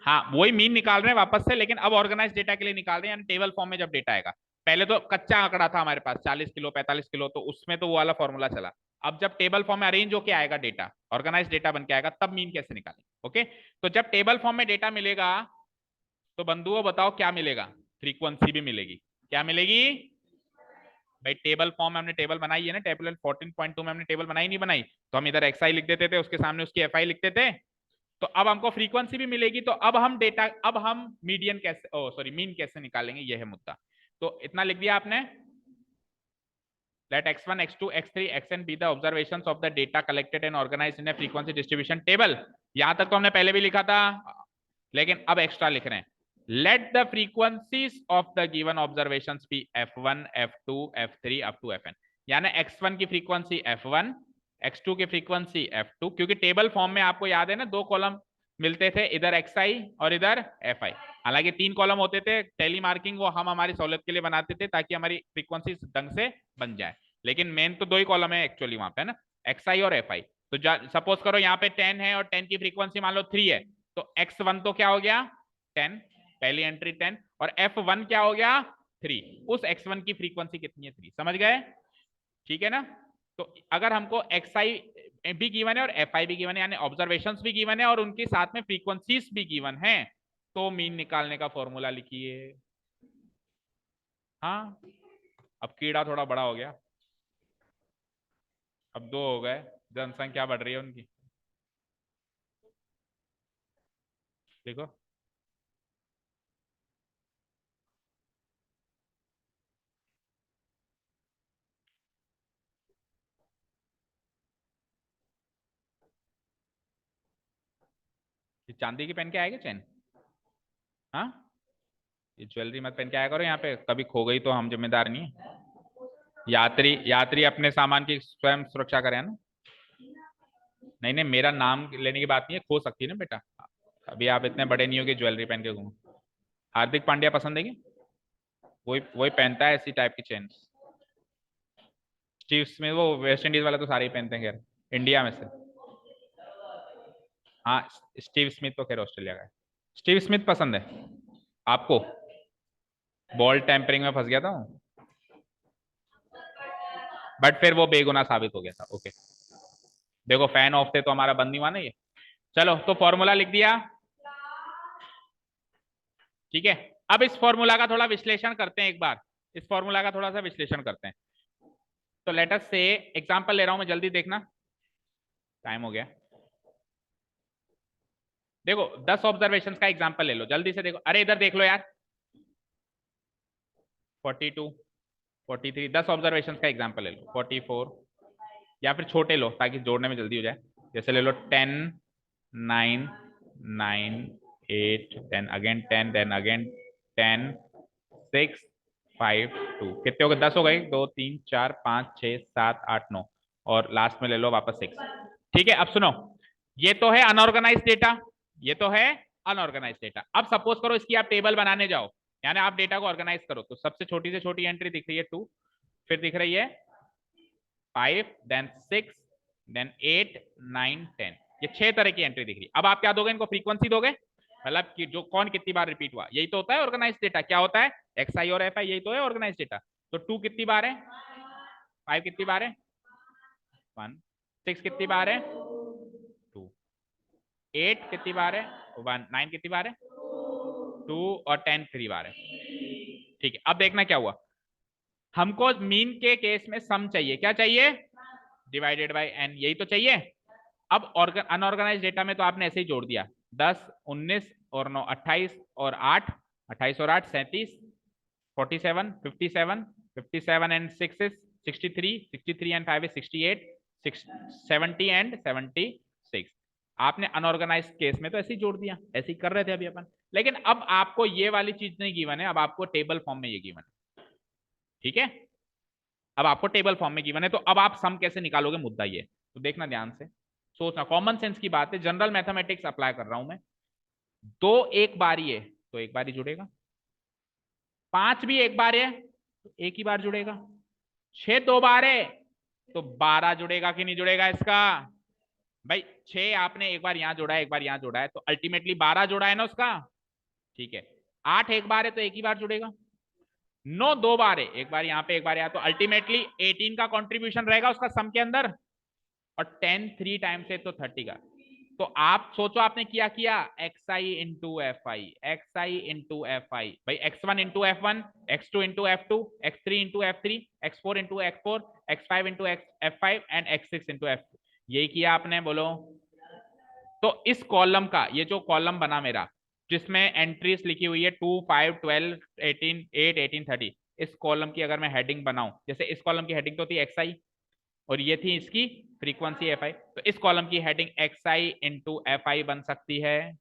हाँ वही मीन निकाल रहे हैं वापस से, लेकिन अब ऑर्गेनाइज डेटा के लिए निकाल रहे हैं, टेबल फॉर्म में जब डेटा आएगा। पहले तो कच्चा आंकड़ा था हमारे पास 40 किलो 45 किलो, तो उसमें तो वो वाला फॉर्मूला चला। अब जब टेबल फॉर्म में अरेंज होके आएगा डेटा, ऑर्गेनाइज डेटा बन के आएगा, तब मीन कैसे निकालें। ओके, तो जब टेबल फॉर्म में डेटा मिलेगा तो बंधुओं बताओ क्या मिलेगा, फ्रीक्वेंसी भी मिलेगी। क्या मिलेगी? भाई टेबल फॉर्म में हमने टेबल बनाई है ना, टेबल 14.2 में हमने टेबल बनाई नहीं बनाई, तो हम इधर एक्सआई लिख देते थे, उसके सामने उसकी एफआई लिखते थे। तो अब हमको फ्रीक्वेंसी भी मिलेगी, तो अब हम मीडियन कैसे, ओ सॉरी मीन कैसे निकालेंगे, ये है मुद्दा। तो इतना लिख दिया आपने। Let x1, x2, x3, xn be the observations of the data collected and organized in a frequency distribution table। यहां तक तो हमने पहले भी लिखा था, लेकिन अब एक्स्ट्रा लिख रहे हैं। Let the frequencies of the given observations be f1, f2, f3 up to fn। यानी x1 की फ्रीक्वेंसी f1, x2 की फ्रीक्वेंसी f2, क्योंकि टेबल फॉर्म में आपको याद है ना, दो कॉलम मिलते थे, इधर xi और इधर fi। हालांकि तीन कॉलम होते थे, टेली मार्किंग वो हम हमारी सहूलियत के लिए बनाते थे ताकि हमारी फ्रीक्वेंसी ढंग से बन जाए, लेकिन मेन तो दो ही कॉलम है एक्चुअली वहां पे ना, xi और fi। तो सपोज करो यहाँ पे 10 है और 10 की फ्रीक्वेंसी मान लो 3 है, तो x1 तो क्या हो गया 10, पहली एंट्री 10, और f1 क्या हो गया 3, उस x1 की फ्रीक्वेंसी कितनी है 3, समझ गए? ठीक है ना? तो अगर हमको xi भी गिवन है और fi भी गिवन है, यानी ऑब्जर्वेशंस भी गिवन है और उनके साथ में फ्रीक्वेंसीज भी गिवन है, तो मीन निकालने का फॉर्मूला लिखिए। हाँ, अब कीड़ा थोड़ा बड़ा हो गया, अब 2 हो गए, जनसंख्या बढ़ रही है उनकी, देखो। ये चांदी की पहन के आएगा चैन? हाँ, ये ज्वेलरी मत पहन के आया करो यहाँ पे, कभी खो गई तो हम जिम्मेदार नहीं है। यात्री यात्री अपने सामान की स्वयं सुरक्षा करें ना। नहीं नहीं, मेरा नाम लेने की बात नहीं है, खो सकती है ना बेटा, अभी आप इतने बड़े नहीं हो कि ज्वेलरी पहन के घूमो। हार्दिक पांड्या पसंद है क्या? वही वही पहनता है ऐसी टाइप की चेन। स्टीव स्मिथ, वो वेस्ट इंडीज वाले तो सारे ही पहनते हैं खैर, इंडिया में से। हाँ, स्टीव स्मिथ तो खैर ऑस्ट्रेलिया का है। स्टीव स्मिथ पसंद है आपको? बॉल टेम्परिंग में फंस गया था, बट फिर वो बेगुनाह साबित हो गया था। ओके, देखो फैन ऑफ थे तो हमारा बंद नहीं हुआ ना ये। चलो, तो फॉर्मूला लिख दिया, ठीक है। अब इस फॉर्मूला का थोड़ा विश्लेषण करते हैं एक बार, इस फॉर्मूला का थोड़ा सा विश्लेषण करते हैं। तो लेट अस से एग्जांपल ले रहा हूं मैं, जल्दी देखना, टाइम हो गया। देखो 10 ऑब्जर्वेशन का एग्जांपल ले लो, जल्दी से देखो, अरे इधर देख लो यार, 42, 43, 10 ऑब्जर्वेशन का एग्जांपल ले लो, 44, या फिर छोटे लो ताकि जोड़ने में जल्दी हो जाए। जैसे ले लो 10, 9, 9, 8, देन अगेन 10, देन अगेन 10, 6, 5, 2, कितने हो गए? 10 हो गए, 2, 3, 4, 5, 6, 7, 8, 9, और लास्ट में ले लो वापस 6। ठीक है, अब सुनो, ये तो है अनऑर्गेनाइज डेटा, ये तो है अनऑर्गेनाइज डेटा। अब सपोज करो इसकी आप टेबल बनाने जाओ, यानी आप डेटा को ऑर्गेनाइज करो, तो सबसे छोटी से छोटी एंट्री दिख रही है 2, फिर दिख रही है 5, देन 6, देन 8, 9, 10, ये 6 तरह की एंट्री दिख रही है। अब आप क्या दोगे इनको? फ्रीक्वेंसी दोगे, मतलब कि जो कौन कितनी बार रिपीट हुआ, यही तो होता है ऑर्गेनाइज डेटा। क्या होता है? एक्स आई और एफ आई, यही तो है ऑर्गेनाइज डेटा। तो 2 कितनी बार है, 5 कितनी बार है 1, 6 कितनी बार है 2, 8 कितनी बार है 1, 9 कितनी बार है 2, और 10 3 बार है। ठीक है, अब देखना क्या हुआ, हमको मीन के केस में सम चाहिए, क्या चाहिए? डिवाइडेड बाय एन, यही तो चाहिए। अब अनऑर्गेनाइज डेटा में तो आपने ऐसे ही जोड़ दिया, 10, 19 और 9, 28 और 8, 28 और 8 37, 47, 57, 57 and 6 is 63, 63 and 5 is 68, 70 and 76। आपने अनऑर्गेनाइज केस में तो ऐसे ही जोड़ दिया, ऐसे ही कर रहे थे अभी अपन, लेकिन अब आपको ये वाली चीज नहीं गिवन है, अब आपको टेबल फॉर्म में ये गिवन है। ठीक है, अब आपको टेबल फॉर्म में गिवन है, तो अब आप सम कैसे निकालोगे, मुद्दा ये। तो देखना ध्यान से, सोचना, कॉमन सेंस की बात है, जनरल मैथमेटिक्स अप्लाई कर रहा हूं मैं। 2 एक बार ही है तो एक बार ही जुड़ेगा, 5 भी एक बार है तो एक ही बार जुड़ेगा, 6 2 बार है तो 12 जुड़ेगा कि नहीं जुड़ेगा इसका? भाई 6 आपने एक बार यहां जोड़ा है, एक बार यहां जोड़ा है, तो अल्टीमेटली 12 जोड़ा है ना उसका। ठीक है, 8 एक बार है तो एक ही बार जुड़ेगा, 9 2 बार है, एक बार यहाँ पे एक बार यहाँ, तो अल्टीमेटली 18 का कंट्रीब्यूशन रहेगा उसका सम के अंदर, और 10 3 टाइम्स है तो 30 का। तो आप सोचो आपने क्या किया, xi into F I, xi into F I, भाई x1 into f1, x2 into f2, x3 into f3, x4 into x4, x5 into f5 and x6 into f6, यही किया आपने, बोलो। तो इस कॉलम का ये जो कॉलम बना मेरा, जिसमें एंट्रीज लिखी हुई है 2, 5, 12, 18, 8, 18, 30, इस कॉलम की अगर मैं हेडिंग बनाऊं, जैसे इस कॉलम की हेडिंग तो थी xi और ये थी इसकी फ्रीक्वेंसी fi, तो इस कॉलम की हेडिंग xi इंटू fi बन सकती है,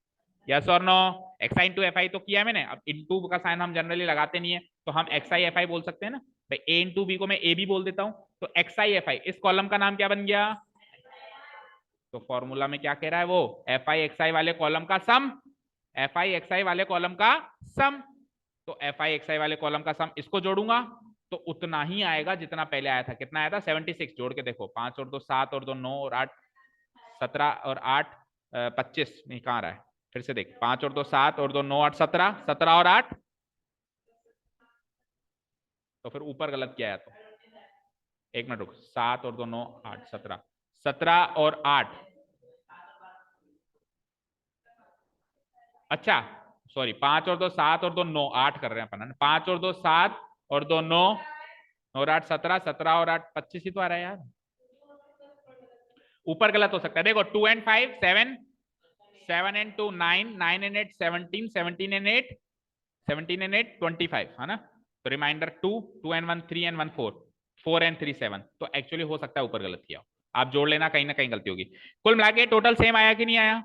यस और नो। xi इंटू fi तो किया है मैंने, अब इंटू का साइन हम जनरली लगाते नहीं है, तो हम xi fi बोल सकते हैं ना भाई, a इंटू बी को मैं a भी बोल देता हूं, तो xi fi इस कॉलम का नाम क्या बन गया, तो फॉर्मूला में क्या कह रहा है वो, fi xi वाले कॉलम का सम, fi xi वाले कॉलम का सम, तो fi xi वाले कॉलम का सम इसको जोड़ूंगा तो उतना ही आएगा जितना पहले आया था, कितना आया था 76, जोड़ के देखो, 5 और 2 7 और 2 9 और 8 17 और 8 25, नहीं कहाँ रहा है, फिर से देख, 5 और 2 7 और 2 9 8 17, 17 और 8, तो फिर ऊपर गलत किया है, तो एक मिनट रुक, 7 और 2 9 8 17, 17 और 8, अच्छा सॉरी, 5 और 2 7 और 2 9 8 कर रहे हैं अपन, 5 और 2 7 और 2 9 और 8 17, 17 और 8 25 ही तो आ रहा है यार, ऊपर गलत हो सकता है, देखो 2 and 5 7, 7 and 2 9, 9 and 8 17, 17 and 8 17 and 8 25 है ना, तो रिमाइंडर 2, 2 एंड 1 3 एंड 1 4, 4 एंड 3 7, तो एक्चुअली हो सकता है ऊपर गलत किया हो, आप जोड़ लेना, कहीं ना कहीं गलती होगी। कुल मिला के टोटल सेम आया कि नहीं आया,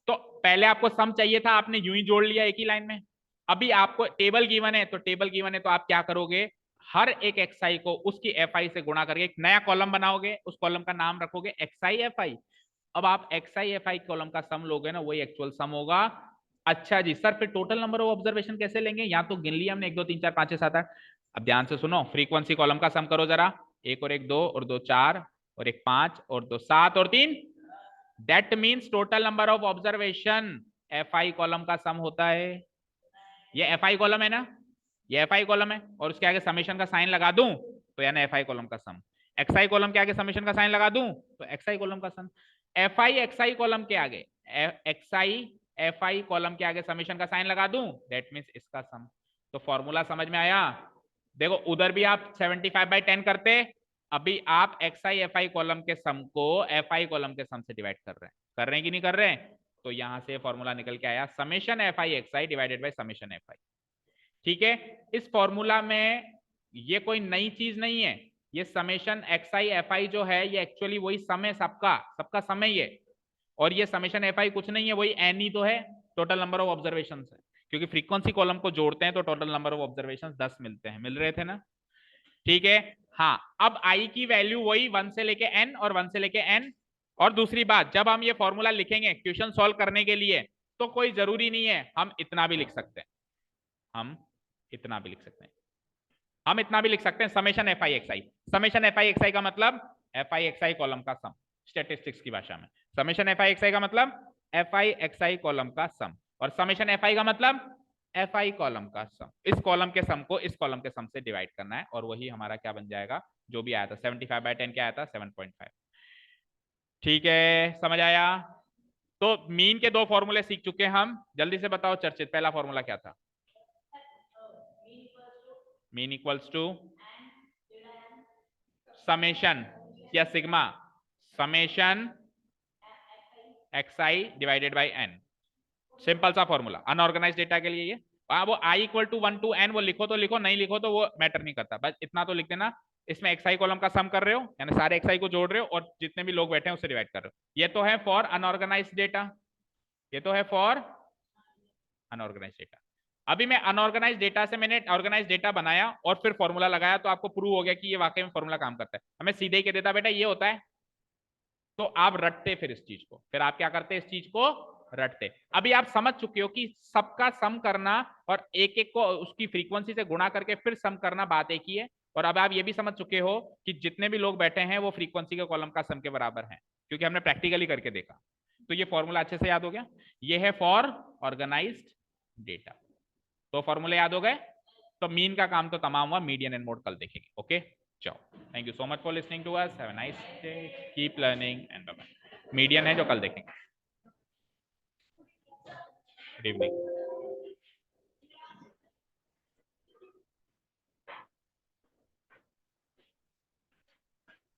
तो पहले आपको सम चाहिए था, आपने यूं ही जोड़ लिया एक ही लाइन में, अभी आपको टेबल गिवन है, तो टेबल गिवन है तो आप क्या करोगे, हर एक xi को उसकी fi से गुणा करके एक नया कॉलम बनाओगे, उस कॉलम का नाम रखोगे xi fi, अब आप xi fi कॉलम का सम लोगे ना, वही एक्चुअल सम होगा। अच्छा जी सर, फिर टोटल नंबर ऑफ ऑब्जर्वेशन कैसे लेंगे, यहाँ तो गिन लिया हमने 1 2 3 4 5 6 7 8, अब ध्यान से सुनो, फ्रीक्वेंसी कॉलम का सम करो जरा, 1 और 1 2 और 2 4 और 1 5 और 2 7 और 3, that means total number of observation fi column का सम होता है, ये fi कॉलम है ना, ये fi कॉलम है, और उसके आगे समेशन का साइन लगा दूं तो यानी fi कॉलम का सम, xi कॉलम के आगे समेशन का साइन लगा दूं तो xi कॉलम का सम, fi xi कॉलम के आगे xi fi कॉलम के आगे समेशन का साइन लगा दूं, दैट मीन्स इसका सम, तो फॉर्मूला समझ में आया। देखो उधर भी आप 75/10 करते, अभी आप xi fi कॉलम के सम को fi कॉलम के सम से डिवाइड कर रहे हैं कि नहीं कर रहे हैं, तो यहां से फॉर्मूला निकल के आया summation fi xi divided by summation fi, ठीक है। इस फॉर्मूला में ये कोई नई चीज नहीं है, ये समेशन xi fi जो है ये एक्चुअली वही सम है, सबका सबका सम है ये, और ये समेशन fi कुछ नहीं है, वही n ही तो है, टोटल नंबर ऑफ ऑब्जर्वेशन है, क्योंकि फ्रीक्वेंसी कॉलम को जोड़ते हैं तो टोटल नंबर ऑफ ऑब्जर्वेशन 10 मिलते हैं, मिल रहे थे ना, ठीक है। हाँ, अब आई की वैल्यू वही 1 से लेके n और 1 से लेके n, और दूसरी बात, जब हम ये फॉर्मूला लिखेंगे क्वेश्चन सॉल्व करने के लिए, तो कोई जरूरी नहीं है, हम इतना भी लिख सकते हैं, हम इतना भी लिख सकते हैं, हम इतना भी लिख सकते हैं, summation fi xi, summation fi xi का मतलब fi xi कॉलम का सम, स्टैटिस्टिक्स की भाषा में समेशन fi xi का मतलब fi xi कॉलम का सम, और समेशन fi का मतलब fi कॉलम का सम, इस कॉलम के सम को इस कॉलम के सम से डिवाइड करना है, और वही हमारा क्या बन जाएगा, जो भी आया था 75/10 क्या आया था 7.5, ठीक है, समझ आया। तो मीन के दो फॉर्मूले सीख चुके हैं हम, जल्दी से बताओ चर्चित, पहला फॉर्मूला क्या था, मीन इक्वल्स टू समेशन या sigma, summation xi divided by n, simple सा फॉर्मूला अनऑर्गेनाइज डेटा के लिए ये, वो i equal to 1 to n, वो लिखो तो लिखो, नहीं लिखो तो वो मैटर नहीं करता, बस इतना तो लिख देना, इसमें xi कॉलम का सम कर रहे हो, यानी सारे xi को जोड़ रहे हो और जितने भी लोग बैठे हैं उससे डिवाइड कर रहे हो, ये तो है फॉर अनऑर्गेनाइज डेटा, ये तो है फॉर अनऑर्गेनाइज डेटा। अभी मैं अनऑर्गेनाइज डेटा से मैंने ऑर्गेनाइज डेटा बनाया और फिर फॉर्मूला लगाया, तो आपको प्रूव हो गया कि ये वाकई में फॉर्मूला काम करता है, हमें सीधे ही कह देता बेटा ये होता है, तो आप रटते फिर इस चीज को, फिर आप क्या करते इस चीज को रटते, अभी आप समझ चुके हो कि सबका सम करना और एक एक को उसकी फ्रीक्वेंसी से गुणा करके फिर सम करना बात एक ही है, और अब आप ये भी समझ चुके हो कि जितने भी लोग बैठे हैं वो फ्रीक्वेंसी के कॉलम का सम के बराबर है, क्योंकि हमने प्रैक्टिकली करके देखा, तो ये फॉर्मूला अच्छे से याद हो गया, ये है फॉर ऑर्गेनाइज्ड डेटा, तो फॉर्मूले याद हो गए, तो मीन का काम तो तमाम हुआ, मीडियन एंड मोड कल देखेंगे, ओके चलो, thank you so much for listening to us, have a nice day, keep learning and bye bye, median है जो कल देखेंगे। Good evening.